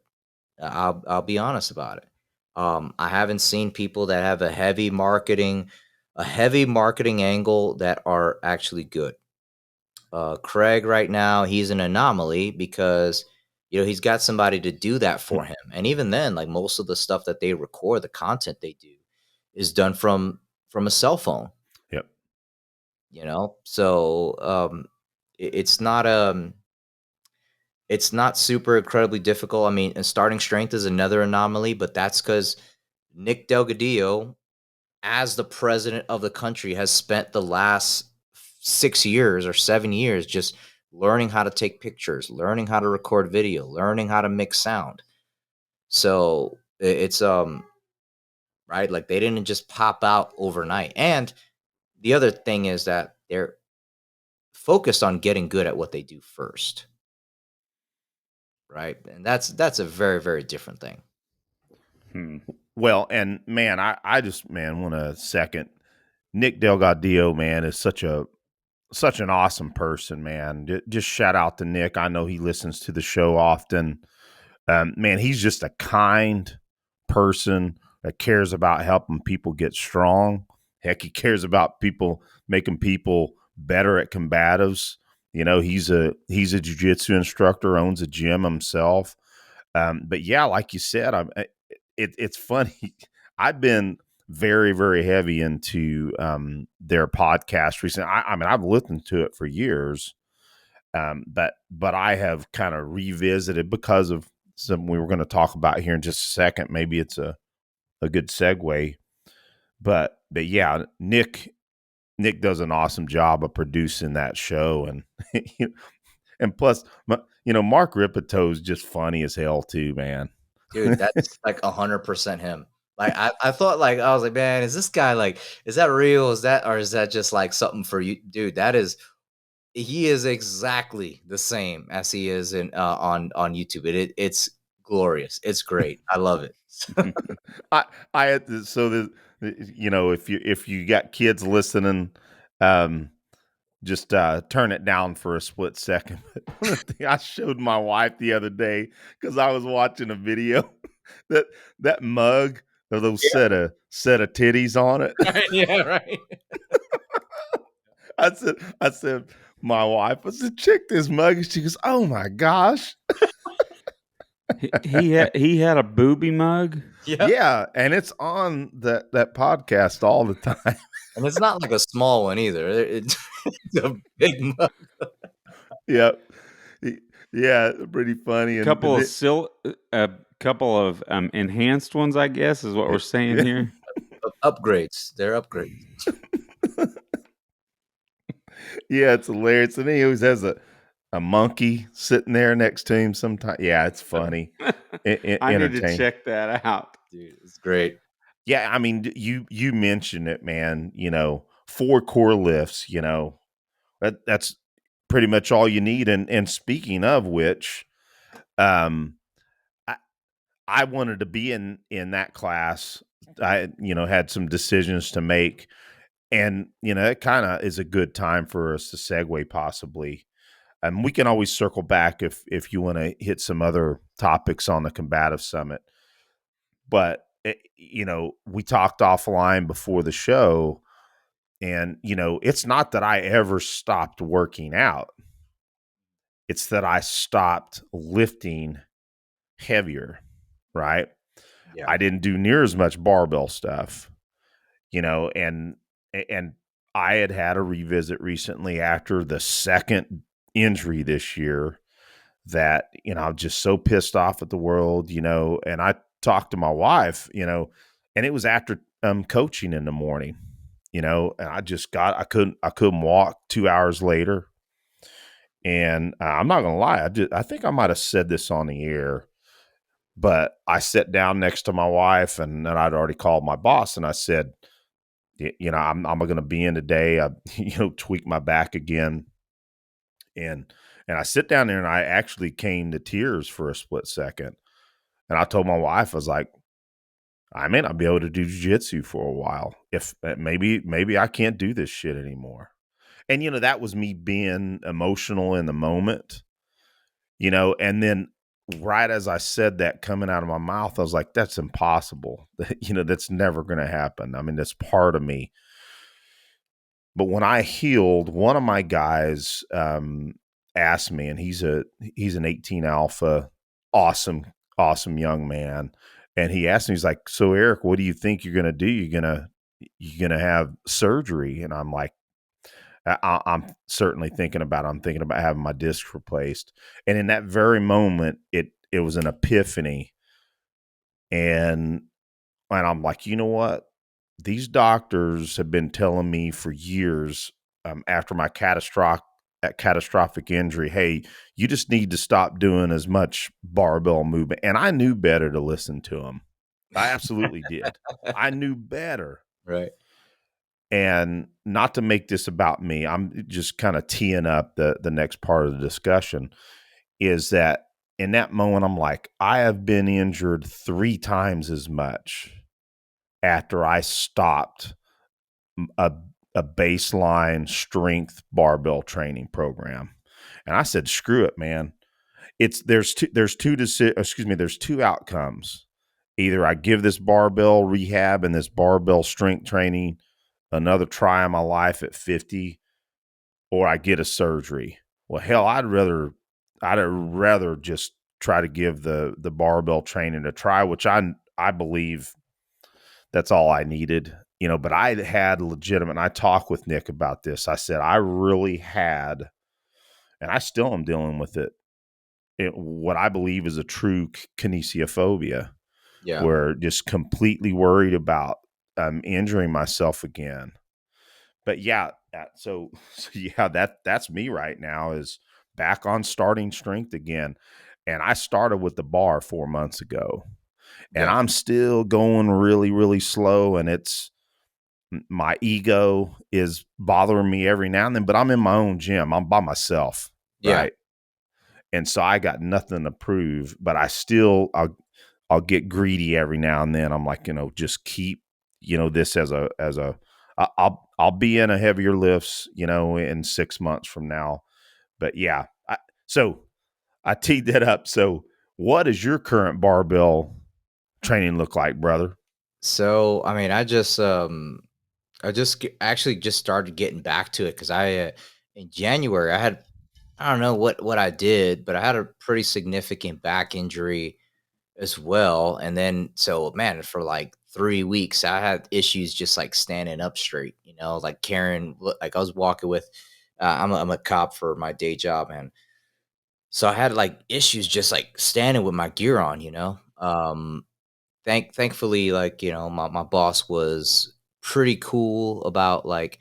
I'll be honest about it. I haven't seen people that have a heavy marketing angle that are actually good. Craig right now, he's an anomaly because he's got somebody to do that for him. And even then, like most of the stuff that they record, the content they do is done from a cell phone, Yep. So it's not it's not super incredibly difficult. I mean, and starting strength is another anomaly, but that's because Nick Delgadillo, as the president of the country, has spent the last 6 years or 7 years just learning how to take pictures, learning how to record video, learning how to mix sound. So it's right, like they didn't just pop out overnight. And the other thing is that they're focused on getting good at what they do first, right? And that's a very, very different thing. Well, and man, I just want to second Nick Delgadillo, man, is such an awesome person, man. Just shout out to Nick. I know he listens to the show often. Man, he's just a kind person that cares about helping people get strong. Heck, he cares about making people better at combatives. You know, he's a jiu-jitsu instructor, owns a gym himself. But yeah, like you said, it's funny. I've been very, very heavy into their podcast recently. I mean, I've listened to it for years, but I have kind of revisited because of something we were going to talk about here in just a second. Maybe it's a good segue. But yeah, Nick does an awesome job of producing that show, and and plus, Mark Ripetoe is just funny as hell too, man. Dude, that's like 100% him. Like I thought, like I was like, man, is this guy like, is that real? Is that just like something for you, dude? He is exactly the same as he is in on YouTube. It's glorious. It's great. I love it. I had to, so the if you got kids listening, just turn it down for a split second. But one of the things I showed my wife the other day because I was watching a video that mug or those set of titties on it. Yeah, right. I said, my wife, I said, check this mug. And she goes, oh my gosh. He had a booby mug. Yeah. Yeah. And it's on that podcast all the time. And it's not like a small one either. It's a big mug. Yep. Yeah. Pretty funny. A couple of enhanced ones, I guess, is what we're saying here. Upgrades. They're upgrades. Yeah, it's hilarious. And he always has a monkey sitting there next to him sometimes. Yeah, it's funny. I need to check that out. Dude, it's great. Yeah, I mean, you mentioned it, man. 4 core lifts, that's pretty much all you need. And speaking of which, I wanted to be in that class. I had some decisions to make, and it kind of is a good time for us to segue possibly. And we can always circle back if you want to hit some other topics on the Combatives Summit. But we talked offline before the show, and it's not that I ever stopped working out. It's that I stopped lifting heavier, right? Yeah. I didn't do near as much barbell stuff, and I had a revisit recently after the second injury this year that, I'm just so pissed off at the world, and I talked to my wife, and it was after coaching in the morning, and I couldn't walk 2 hours later. And I'm not gonna lie, I think I might have said this on the air, but I sat down next to my wife, and then I'd already called my boss, and I said, I'm going to be in today. I, tweak my back again. And I sit down there, and I actually came to tears for a split second. And I told my wife, I was like, I may not be able to do jiu-jitsu for a while. If maybe I can't do this shit anymore. And, that was me being emotional in the moment, and then right as I said that coming out of my mouth, I was like, that's impossible. That's never going to happen. I mean, that's part of me. But when I healed, one of my guys asked me, and he's an 18 alpha, awesome young man. And he asked me, he's like, so Eric, what do you think you're going to do? You're going to have surgery? And I'm like, I'm certainly thinking about having my disc replaced. And in that very moment, it was an epiphany. And I'm like, you know what? These doctors have been telling me for years, after my catastrophic injury, hey, you just need to stop doing as much barbell movement. And I knew better to listen to them. I absolutely did. I knew better. Right. And not to make this about me, I'm just kind of teeing up the next part of the discussion, is that in that moment, I'm like, I have been injured 3 times as much after I stopped a, a baseline strength barbell training program. And I said, screw it, man. There's two outcomes. Either I give this barbell rehab and this barbell strength training another try in my life at 50, or I get a surgery. Well, hell, I'd rather just try to give the barbell training a try, which I believe that's all I needed. But I had legitimate, and I talked with Nick about this. I said, I really had, and I still am dealing with what I believe is a true kinesiophobia, Yeah. where just completely worried about injuring myself again. But yeah, so yeah, that's me right now, is back on starting strength again. And I started with the bar 4 months ago, and Yeah. I'm still going really, really slow. And my ego is bothering me every now and then, but I'm in my own gym. I'm by myself. Yeah. Right. And so I got nothing to prove, but I'll get greedy every now and then. I'm like, just keep, this I'll be in a heavier lifts, in 6 months from now. But yeah, so I teed that up. So what does your current barbell training look like, brother? So, I mean, actually just started getting back to it because in January, I don't know what I did, but I had a pretty significant back injury as well. And then, so man, for like 3 weeks, I had issues just like standing up straight, like like I was walking with, I'm a cop for my day job. And so I had like issues just like standing with my gear on, thankfully, like, my boss was pretty cool about like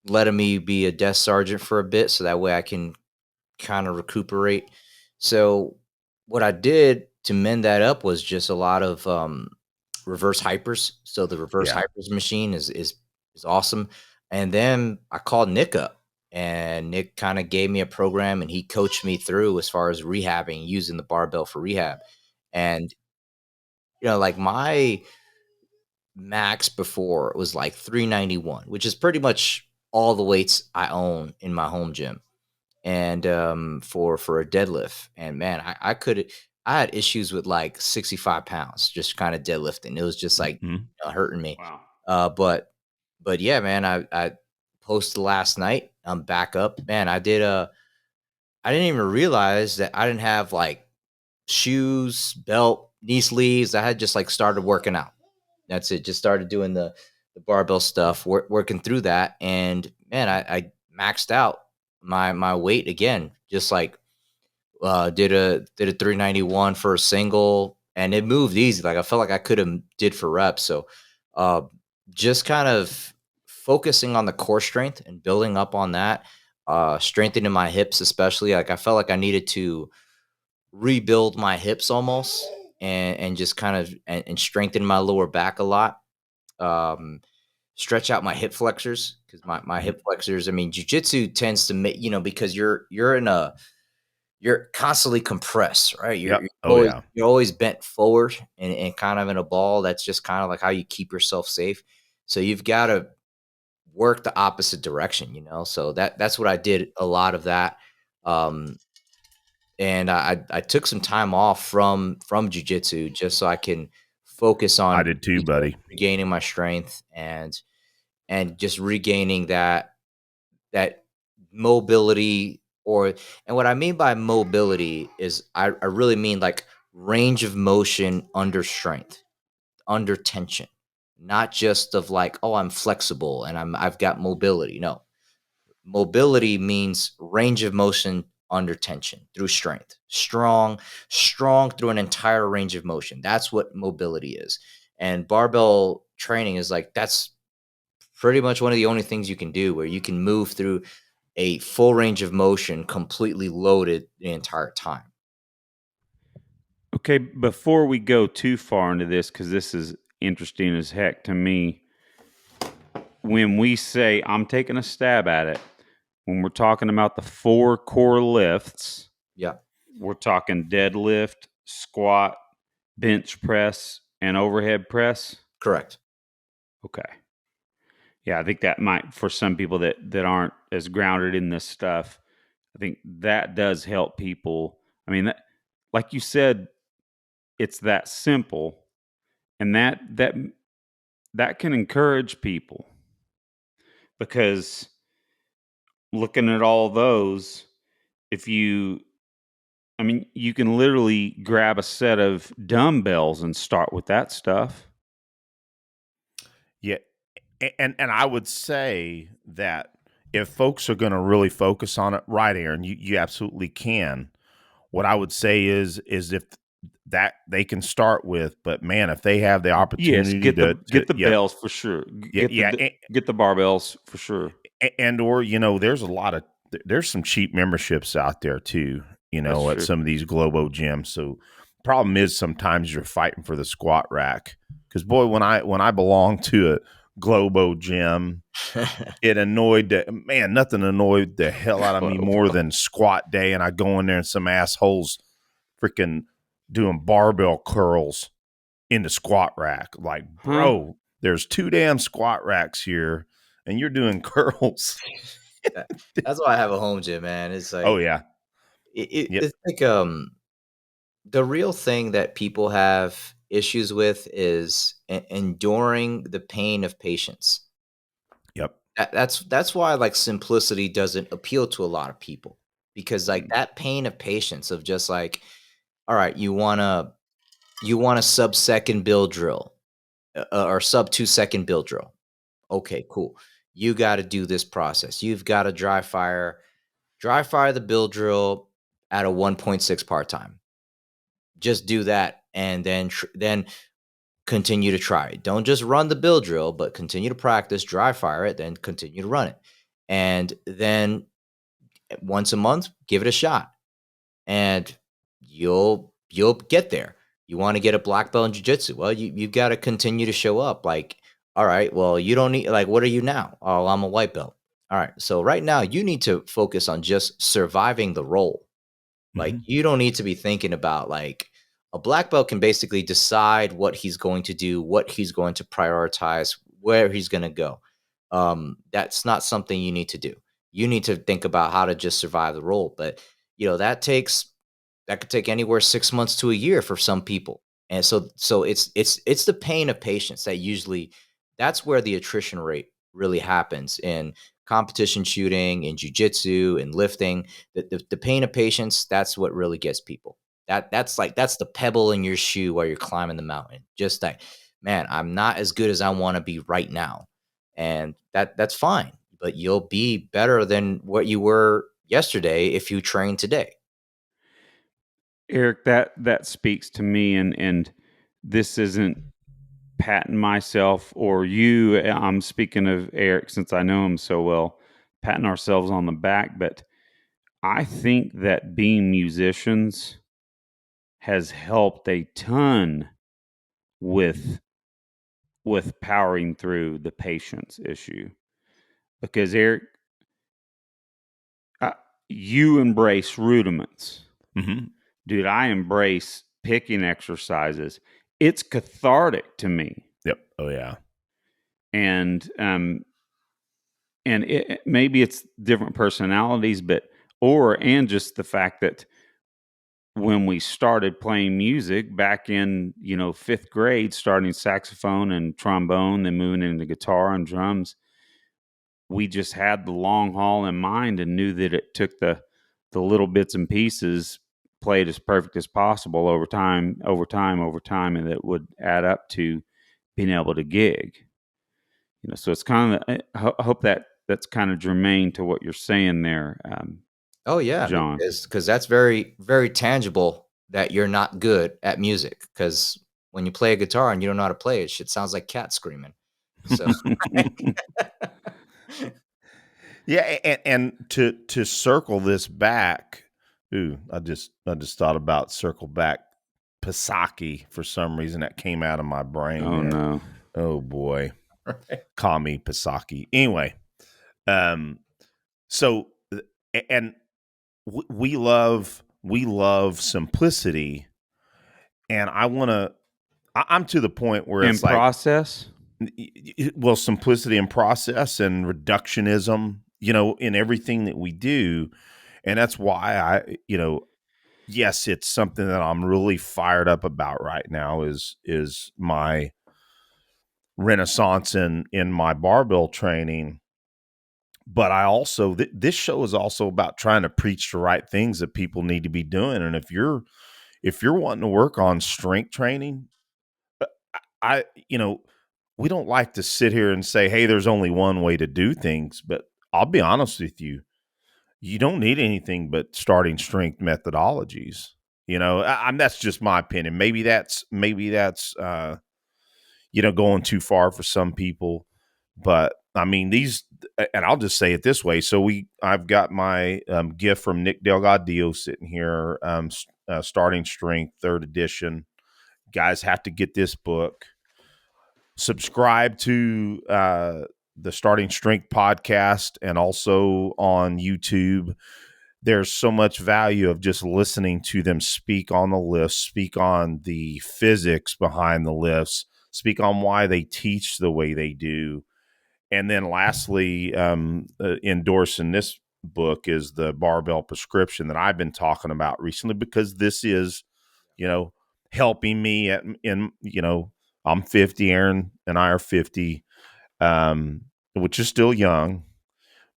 letting me be a desk sergeant for a bit so that way I can kind of recuperate. So what I did to mend that up was just a lot of reverse hypers. So the reverse Yeah. hypers machine is awesome. And then I called Nick up, and Nick kind of gave me a program, and he coached me through as far as rehabbing, using the barbell for rehab. And like my max before was like 391, which is pretty much all the weights I own in my home gym. And for a deadlift, and man, I had issues with like 65 pounds just kind of deadlifting. It was just like Mm-hmm. hurting me. Wow. But yeah, man, I posted last night. I'm back up, man. I didn't even realize that I didn't have like shoes, belt, knee sleeves. I had just like started working out. That's it. Just started doing the barbell stuff, working through that, and man, I maxed out my weight again. Just like did a 391 for a single, and it moved easy. Like I felt like I could have did for reps. So uh, just kind of focusing on the core strength and building up on that, strengthening my hips especially. Like I felt like I needed to rebuild my hips almost, and just kind of and strengthen my lower back a lot. Um, Stretch out my hip flexors, because my Mm-hmm. hip flexors. I mean, jujitsu tends to make, because you're constantly compressed, right? You're, Yep. you're Oh always yeah. you're always bent forward, and kind of in a ball. That's just kind of like how you keep yourself safe. So you've got to work the opposite direction, So that's what I did, a lot of that. Um, and I took some time off from jujitsu just so I can focus I on did too, buddy. regaining my strength, and just regaining that mobility. And what I mean by mobility is I really mean like range of motion under strength, under tension, not just of like, oh, I'm flexible and I've got mobility. No, mobility means range of motion under tension through strength, strong through an entire range of motion. That's what mobility is. And barbell training is like, that's pretty much one of the only things you can do where you can move through a full range of motion completely loaded the entire time. Okay, before we go too far into this, because this is interesting as heck to me, when we say I'm taking a stab at it, when we're talking about the 4 core lifts, Yeah. we're talking deadlift, squat, bench press, and overhead press. Correct. Okay. Yeah, I think that might, for some people that aren't as grounded in this stuff, I think that does help people. I mean, that, like you said, it's that simple, and that can encourage people, because looking at all those, if you, I mean, you can literally grab a set of dumbbells and start with that stuff. Yeah, and I would say that if folks are going to really focus on it, right, Aaron, you absolutely can. What I would say is if that they can start with, but man, if they have the Yes, opportunity get the yeah, bells for sure. yeah, yeah, Get the barbells for sure. and or there's a lot of there's some cheap memberships out there too, That's at true. some of these Globo gyms. So problem is sometimes you're fighting for the squat rack, because boy, when I belonged to a Globo gym, nothing annoyed the hell out of me more than squat day, and I go in there and some assholes freaking doing barbell curls in the squat rack. Like, Huh? bro, there's 2 damn squat racks here and you're doing curls. That's why I have a home gym, man. It's Oh like yeah. Yep. it's like the real thing that people have issues with is enduring the pain of patience. Yep. That's why like simplicity doesn't appeal to a lot of people, because like Mm. that pain of patience of just like, all right, you want a sub-second build drill, or sub 2-second build drill. Okay, cool. You got to do this process. You've got to dry fire the build drill at a 1.6 part time. Just do that, and then continue to try it. Don't just run the build drill, but continue to practice, dry fire it, then continue to run it. And then once a month, give it a shot, and you'll get there. You want to get a black belt in jiu-jitsu. Well, you've got to continue to show up. Like, all right, well, you don't need, like, what are you now? Oh, I'm a white belt. All right. So right now you need to focus on just surviving the role. Like, Mhm. you don't need to be thinking about, like, a black belt can basically decide what he's going to do, what he's going to prioritize, where he's going to go. That's not something you need to do. You need to think about how to just survive the role. But that could take anywhere 6 months to a year for some people. And so it's the pain of patience that usually, that's where the attrition rate really happens in competition shooting, in jujitsu, and lifting. The pain of patience, that's what really gets people. That's the pebble in your shoe while you're climbing the mountain. Just like, man, I'm not as good as I want to be right now. And that's fine, but you'll be better than what you were yesterday if you train today. Eric, that speaks to me, and this isn't patting myself or you. I'm speaking of Eric since I know him so well, patting ourselves on the back, but I think that being musicians has helped a ton with powering through the patience issue, because Eric, I, you embrace rudiments. Mhm. Dude, I embrace picking exercises. It's cathartic to me. Yep. Oh yeah. And maybe it's different personalities, but and just the fact that when we started playing music back in, 5th grade, starting saxophone and trombone, then moving into guitar and drums, we just had the long haul in mind and knew that it took the little bits and pieces, played as perfect as possible over time, and that would add up to being able to gig. So it's kind of, I hope that that's kind of germane to what you're saying there, Oh yeah, John. because that's very, very tangible that you're not good at music. Because when you play a guitar and you don't know how to play it, shit sounds like cats screaming. So Yeah, and to circle this back, I just thought about circle back Pisaki for some reason that came out of my brain Oh there. no. Oh boy. Kami Pisaki. Anyway, so and we love simplicity, and I'm to the point where In it's like, process, well, simplicity in process and reductionism, in everything that we do. And that's why yes, it's something that I'm really fired up about right now is my renaissance in my barbell training. But I also, this show is also about trying to preach the right things that people need to be doing. And if you're wanting to work on strength training, I, we don't like to sit here and say, hey, there's only one way to do things. But I'll be honest with you, you don't need anything but starting strength methodologies. That's just my opinion. Maybe that's going too far for some people. But I mean, and I'll just say it this way. So I've got my gift from Nick Delgadillo sitting here, Starting Strength, 3rd edition. Guys have to get this book. Subscribe to the Starting Strength podcast and also on YouTube. There's so much value of just listening to them speak on the lifts, speak on the physics behind the lifts, speak on why they teach the way they do. And then lastly, endorsing this book is the barbell prescription that I've been talking about recently, because this is, helping me I'm 50, Aaron and I are 50, which is still young,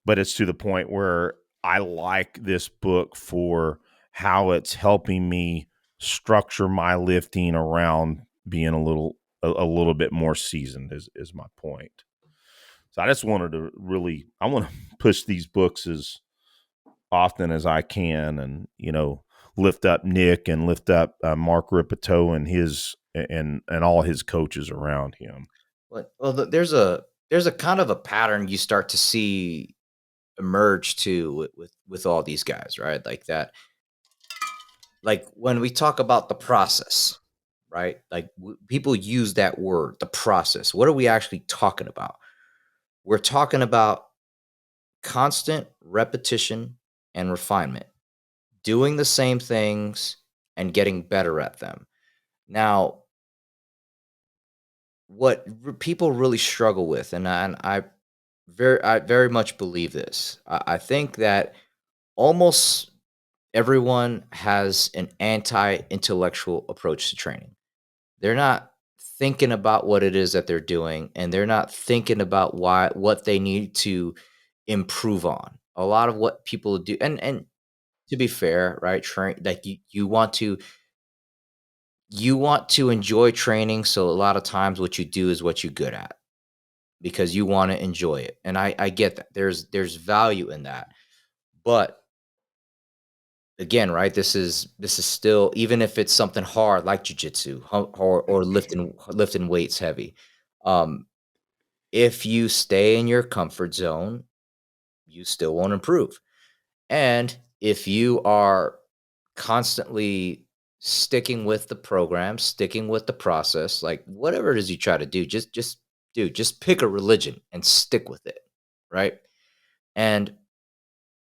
but it's to the point where I like this book for how it's helping me structure my lifting around being a little bit more seasoned is my point. So I just wanted to I want to push these books as often as I can, and lift up Nick and lift up Mark Ripito and his and all his coaches around him. Well, there's a kind of a pattern you start to see emerge too with all these guys, right? Like that. Like when we talk about the process, right? Like people use that word, the process. What are we actually talking about? We're talking about constant repetition and refinement, doing the same things and getting better at them. Now, what people really struggle with, and I very much believe this. I think that almost everyone has an anti-intellectual approach to training. They're not thinking about what it is that they're doing, and they're not thinking about what they need to improve on. A lot of what people do, and to be fair, right? Like you want to enjoy training, so a lot of times what you do is what you're good at because you want to enjoy it. And I get that. There's value in that. But again, right, this is still, even if it's something hard like jujitsu or lifting weights heavy. Um, if you stay in your comfort zone, you still won't improve. And if you are constantly sticking with the program, sticking with the process, like whatever it is you try to do, just pick a religion and stick with it, right? And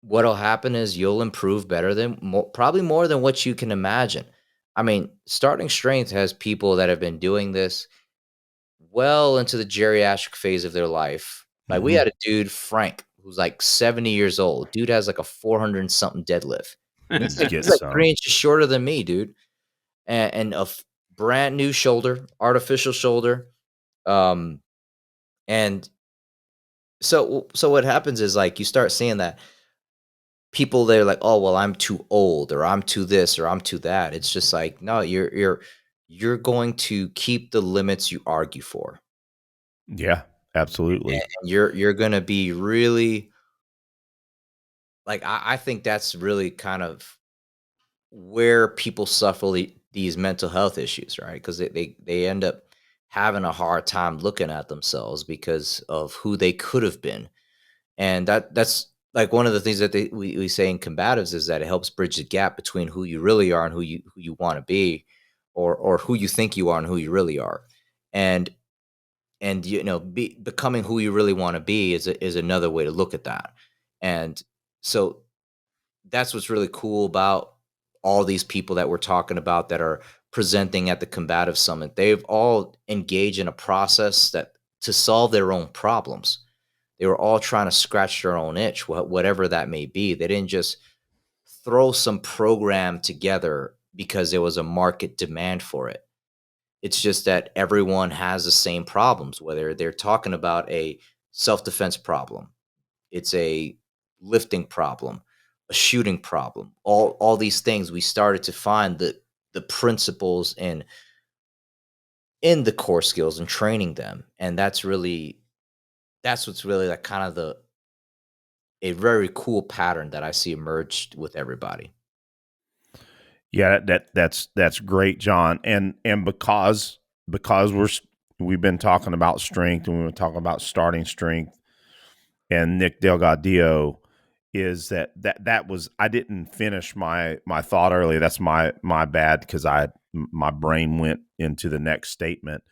what'll happen is you'll improve better than probably more than what you can imagine. I mean, starting strength has people that have been doing this well into the geriatric phase of their life. Like we had a dude, Frank, who's like 70 years old. Dude has like a 400 and something deadlift. And Let's get he's like some. 3 inches shorter than me, dude. And brand new shoulder, artificial shoulder. Um, and so what happens is like you start seeing that people, they're like, oh well, I'm too old, or I'm too this, or I'm too that. It's just like, no, you're going to keep the limits you argue for. Yeah, absolutely. And you're gonna be really like, I think that's really kind of where people suffer these mental health issues, right? Because they end up having a hard time looking at themselves because of who they could have been. And that's like one of the things that we say in combatives is that it helps bridge the gap between who you really are and who you want to be, or who you think you are and who you really are. And and becoming who you really want to be is another way to look at that. And so that's what's really cool about all these people that we're talking about that are presenting at the Combative Summit. They've all engaged in a process that to solve their own problems. They were all trying to scratch their own itch, whatever that may be. They didn't just throw some program together because there was a market demand for it. It's just that everyone has the same problems, whether they're talking about a self-defense problem, it's a lifting problem, a shooting problem. All these things we started to find the principles in the core skills and training them. And that's what's really like kind of a very cool pattern that I see emerged with everybody. Yeah, that's great, John. And because we've been talking about strength and we were talking about starting strength, and Nick Delgadillo is that was I didn't finish my thought earlier. That's my bad because my brain went into the next statement.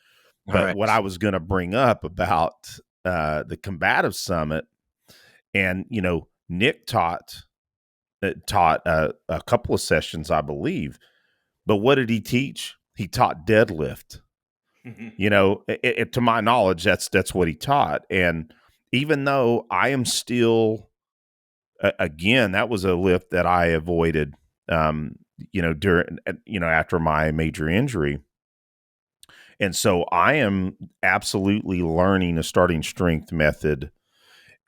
All But right. what I was going to bring up about the Combatives Summit, and Nick taught a couple of sessions, I believe. But what did he teach? He taught deadlift. To my knowledge, that's what he taught. And even though I am still, again, that was a lift that I avoided, during, after my major injury. And so I am absolutely learning a starting strength method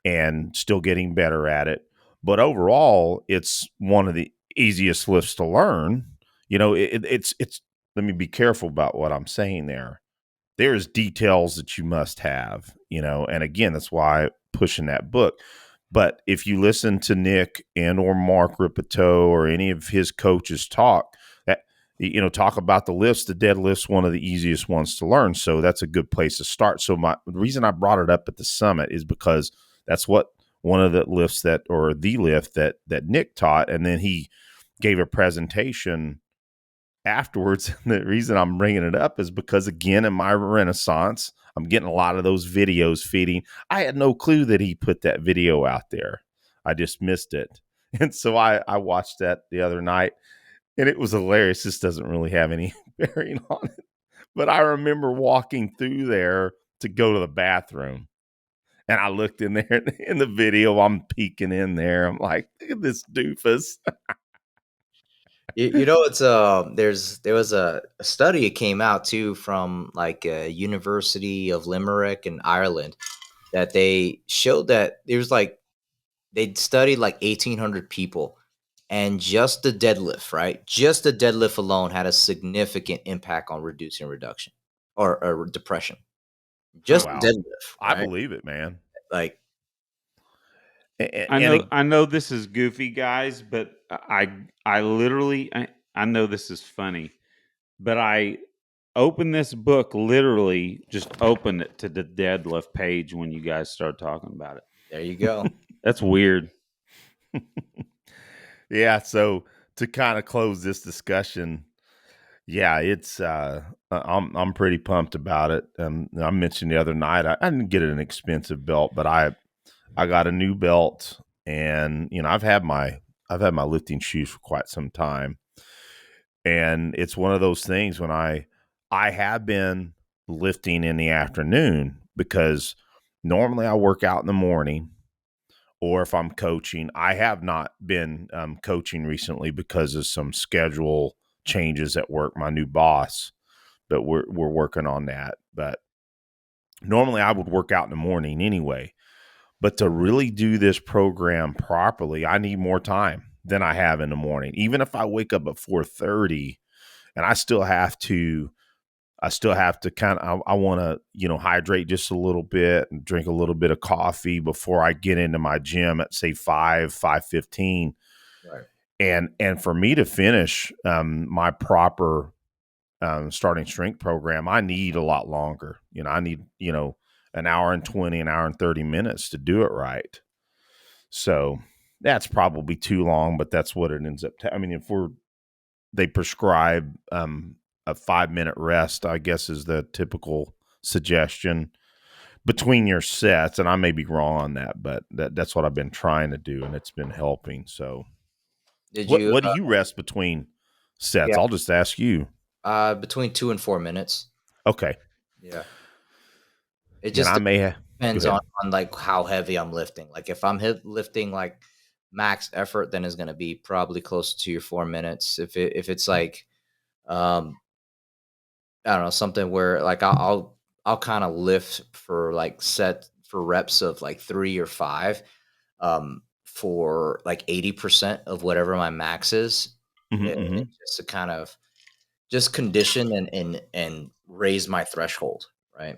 and still getting better at it. But overall, it's one of the easiest lifts to learn. It's let me be careful about what I'm saying there. There's details that you must have, and again, that's why pushing that book. But if you listen to Nick and or Mark Ripito or any of his coaches talk, talk about the lifts, the deadlift's one of the easiest ones to learn. So that's a good place to start. So the reason I brought it up at the summit is because that's what one of the lifts the lift that Nick taught. And then he gave a presentation afterwards. And the reason I'm bringing it up is because, again, in my renaissance, I'm getting a lot of those videos feeding. I had no clue that he put that video out there. I just missed it. And so I watched that the other night, and it was hilarious. This doesn't really have any bearing on it. But I remember walking through there to go to the bathroom. And I looked in there in the video. I'm peeking in there. I'm like, look at this doofus. It's there was a study it came out too from like a University of Limerick in Ireland that they showed that there was like they'd studied like 1,800 people, and just the deadlift, right? Just the deadlift alone had a significant impact on reduction or depression. Just the Wow. deadlift, I right? believe it, man. Like I know this is goofy, guys, but I literally I know this is funny, but I opened this book, literally just opened it to the deadlift page when you guys started talking about it. there you go. That's weird. Yeah. So to kind of close this discussion, yeah, it's I'm pretty pumped about it. I mentioned the other night I didn't get an expensive belt, but I got a new belt, and I've had my lifting shoes for quite some time, and it's one of those things when I have been lifting in the afternoon because normally I work out in the morning, or if I'm coaching. I have not been coaching recently because of some schedule changes at work, my new boss, but we're working on that. But normally I would work out in the morning anyway. But to really do this program properly, I need more time than I have in the morning. Even if I wake up at 4:30 and I still have to kind of, I want to, hydrate just a little bit and drink a little bit of coffee before I get into my gym at say 5:15. Right. And for me to finish my proper starting strength program, I need a lot longer. I need, an hour and 20, an hour and 30 minutes to do it right. So that's probably too long, but that's what it ends up. I mean, they prescribe a 5-minute rest, I guess is the typical suggestion. between your sets, and I may be wrong on that, but that's what I've been trying to do, and it's been helping. So, Did you? what do you rest between sets? Yeah, I'll just ask you. between 2 and 4 minutes. Okay, Yeah, it and just I may go depends ahead. on like how heavy I'm lifting. Like if I'm lifting like max effort, then it's gonna be probably close to your 4 minutes. If it's like um I don't know, something where like I'll kind of lift for like set for reps of like 3 or 5 for like 80% of whatever my max is. Mm-hmm. Just to kind of just condition and raise my threshold, right?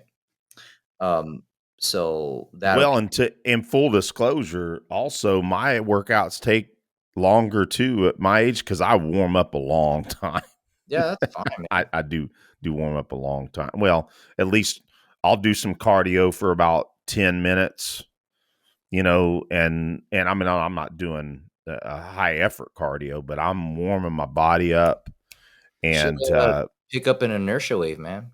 Um so that'll Well, and to in full disclosure, also my workouts take longer too at my age because I warm up a long time. yeah, that's fine, man. I do warm up a long time. Well, at least I'll do some cardio for about 10 minutes, and I mean I'm not doing a high effort cardio, but I'm warming my body up. You should And pick up an inertia wave, man.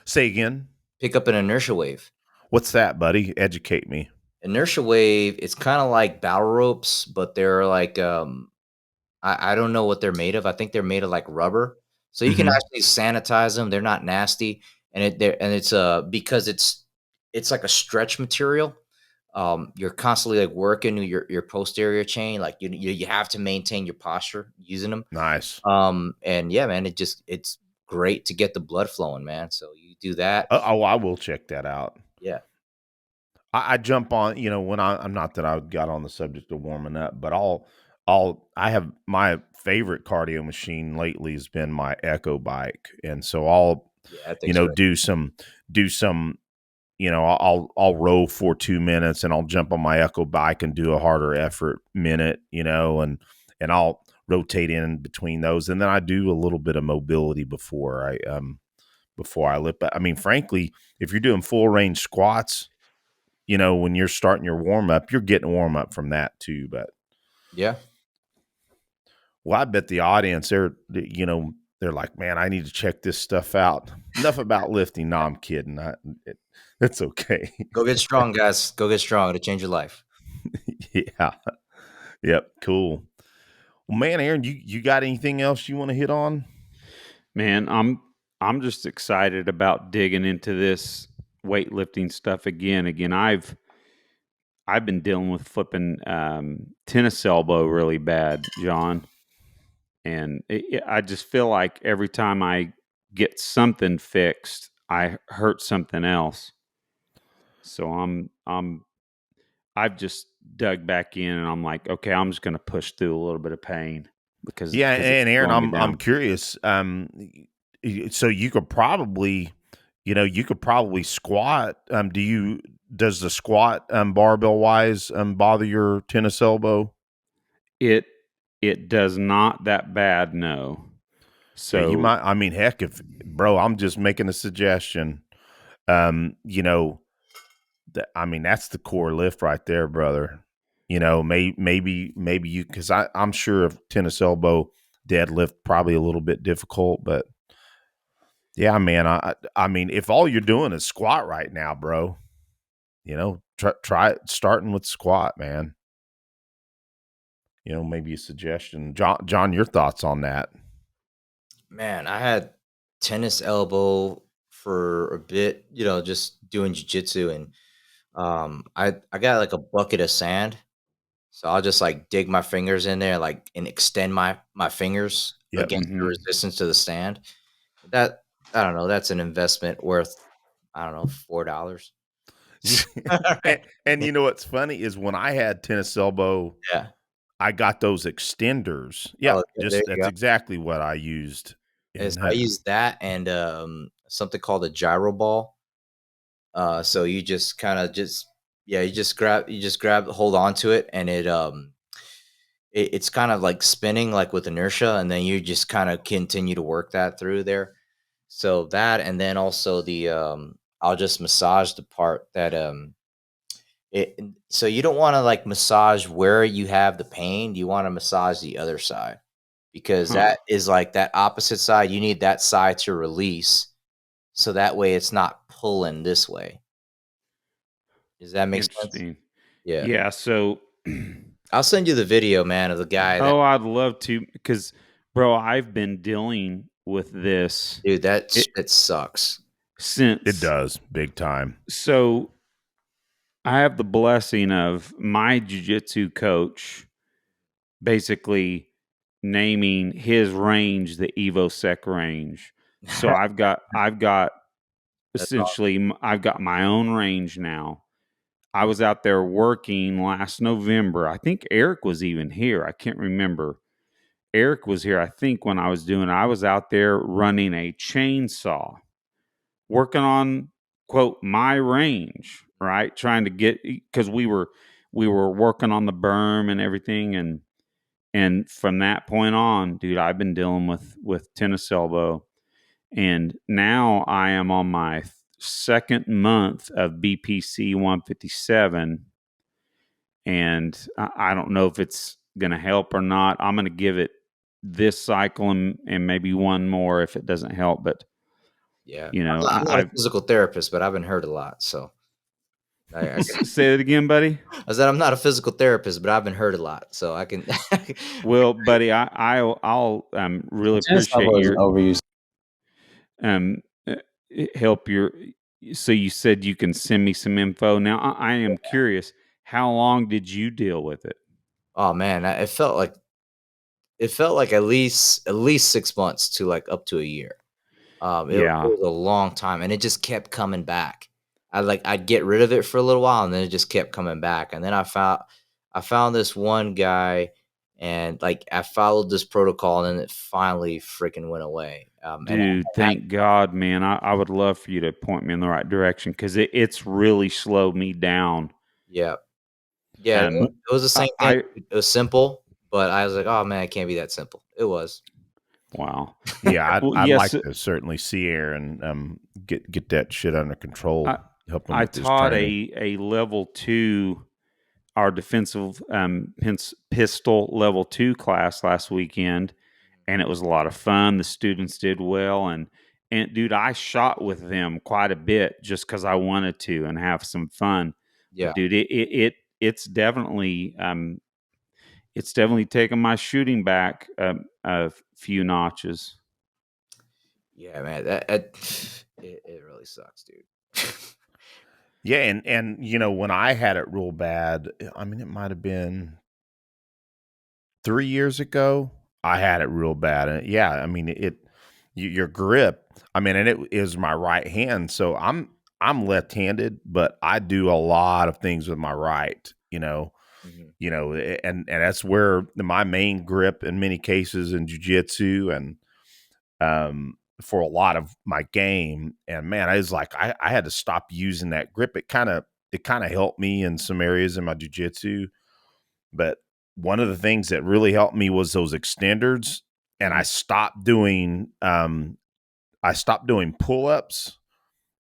say again, Pick up an inertia wave. what's that, buddy? Educate me. Inertia wave, it's kind of like battle ropes, but they're like I don't know what they're made of. I think they're made of like rubber. So you can Mm-hmm. actually sanitize them. They're not nasty. And it's because it's like a stretch material. You're constantly like working your posterior chain. Like you have to maintain your posture using them. Nice. And yeah, man, it's great to get the blood flowing, man. So you do that. Oh, I will check that out. Yeah. I jump on, when I'm not that I got on the subject of warming up, but I have my favorite cardio machine lately has been my Echo bike. And so I'll, Yeah, that thing's great. do some, I'll row for 2 minutes and I'll jump on my Echo bike and do a harder effort minute, and I'll rotate in between those. And then I do a little bit of mobility before I lift. But I mean, frankly, if you're doing full range squats, when you're starting your warm up, you're getting warm up from that too. But Yeah. well, I bet the audience they're like, man, I need to check this stuff out. Enough about lifting. No, I'm kidding. That's okay. Go get strong, guys. Go get strong. It'll change your life. Yeah. Yep. Cool. Well, man, Aaron, you got anything else you want to hit on? Man, I'm just excited about digging into this weightlifting stuff again. I've been dealing with flipping tennis elbow really bad, John, and I just feel like every time I get something fixed, I hurt something else. So I've just dug back in, and I'm like, okay, I'm just going to push through a little bit of pain Yeah, because it's and Aaron, slowing me I'm down. curious. So you could probably, squat. Does the squat barbell wise bother your tennis elbow? It it does not that bad, no. Yeah, you So might. I mean, heck, if bro, I'm just making a suggestion. Um, you know, I mean, that's the core lift right there, brother. Maybe you, because I'm sure if tennis elbow deadlift probably a little bit difficult, but yeah, man. I mean, if all you're doing is squat right now, bro, try it starting with squat, man. Maybe a suggestion. John, your thoughts on that? Man, I had tennis elbow for a bit, just doing jujitsu, and I got like a bucket of sand, so I'll just like dig my fingers in there, like and extend my fingers Yep. against the mhm. resistance to the sand. That I don't know. That's an investment worth I don't know $4. and you know what's funny is when I had tennis elbow, Yeah. I got those extenders. Oh, Yep, yeah, there just you that's go. exactly what I used. Is And I use that and something called a gyro ball. So you just kind of just yeah, you just grab hold on to it and it's kind of like spinning like with inertia and then you just kind of continue to work that through there. So that and then also the I'll just massage the part that so you don't want to like massage where you have the pain, you want to massage the other side because Huh. that is like that opposite side. You need that side to release so that way it's not pulling this way. Does that make sense? Interesting. Yeah. Yeah. So, I'll send you the video, man, of the guy that, oh, I'd love to because, bro, I've been dealing with this dude, that it, shit sucks. It since. does big time. So, I have the blessing of my jiu-jitsu coach basically naming his range the EvoSec range. So I've got That's awesome. essentially I've got my own range now. I was out there working last November. I think Eric was even here. I can't remember. Eric was here, I think, when I was doing it. I was out there running a chainsaw, working on quote my range, right? Trying to get because we were working on the berm and everything, and from that point on, dude, I've been dealing with tennis elbow, and now I am on my second month of BPC 157, and I don't know if it's going to help or not. I'm going to give it this cycle and maybe one more if it doesn't help. But Yeah. you know, I'm not a physical therapist, but I've been hurt a lot. So I say it again, buddy. I said I'm not a physical therapist, but I've been hurt a lot. So I can. Well, buddy, I'll really Tennis appreciate elbow is your an overused. um uh, help your. So you said you can send me some info. Now I am curious. How long did you deal with it? Oh man, it felt like at least 6 months to like up to a year. It Yeah, was a long time, and it just kept coming back. I'd get rid of it for a little while, and then it just kept coming back. And then I found this one guy, and like I followed this protocol, and then it finally freaking went away. dude. Thank God, man. I would love for you to point me in the right direction because it's really slowed me down. Yeah, yeah, Um, it was the I, same thing. I It was simple, but I was like, oh man, it can't be that simple. It was. wow. Yeah, Well, I'd like yes, to certainly see Aaron get that shit under control. I Help him I with his taught training. a level two, our defensive pistol level two class last weekend, and it was a lot of fun. The students did well, and dude, I shot with them quite a bit just because I wanted to and have some fun. Yeah, But dude, it's definitely taken my shooting back a few notches. yeah, man. It really sucks, dude. Yeah, and when I had it real bad, I mean, it might have been 3 years ago. I had it real bad, and yeah, I mean, your grip. I mean, and it is my right hand, so I'm left-handed, but I do a lot of things with my right. Mhm. And that's where my main grip in many cases in jiu-jitsu and for a lot of my game. And man, I was like, I had to stop using that grip. It kind of helped me in some areas in my jiu-jitsu, but one of the things that really helped me was those extenders. And Mhm. I stopped doing pull-ups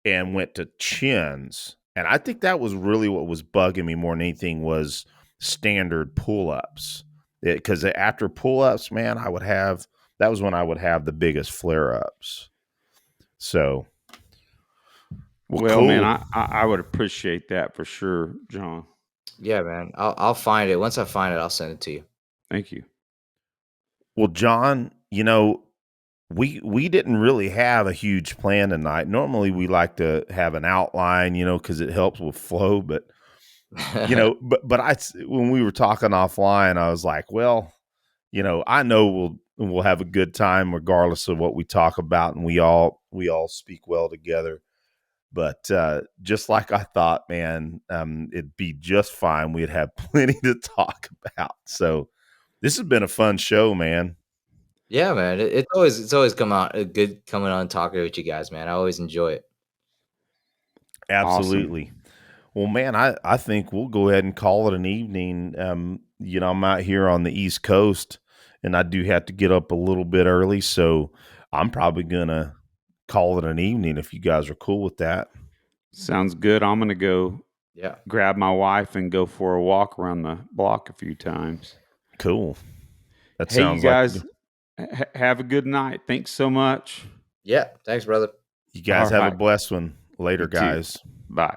and went to chins. And I think that was really what was bugging me more than anything was standard pull-ups. Because after pull-ups, man, that was when I would have the biggest flare-ups. So, well, Well, man, cool. I would appreciate that for sure, John. Yeah, man. I'll find it. Once I find it, I'll send it to you. Thank you. Well, John, we didn't really have a huge plan tonight. Normally, we like to have an outline, because it helps with flow. But when we were talking offline, I was like, well, I know we'll have a good time regardless of what we talk about, and we all speak well together. But just like I thought, man, it'd be just fine. We'd have plenty to talk about. So this has been a fun show, man. Yeah, man. It's always come out good coming on and talking with you guys, man. I always enjoy it. Awesome. Absolutely. Well, man, I think we'll go ahead and call it an evening. I'm out here on the East Coast, and I do have to get up a little bit early, so I'm probably gonna call it an evening if you guys are cool with that. Sounds good. I'm going to go Yeah. grab my wife and go for a walk around the block a few times. Cool. That Hey, you sounds like guys, have a good night. Thanks so much. Yeah. Thanks, brother. you All guys have a right. blessed one. You Later, too. guys. Bye.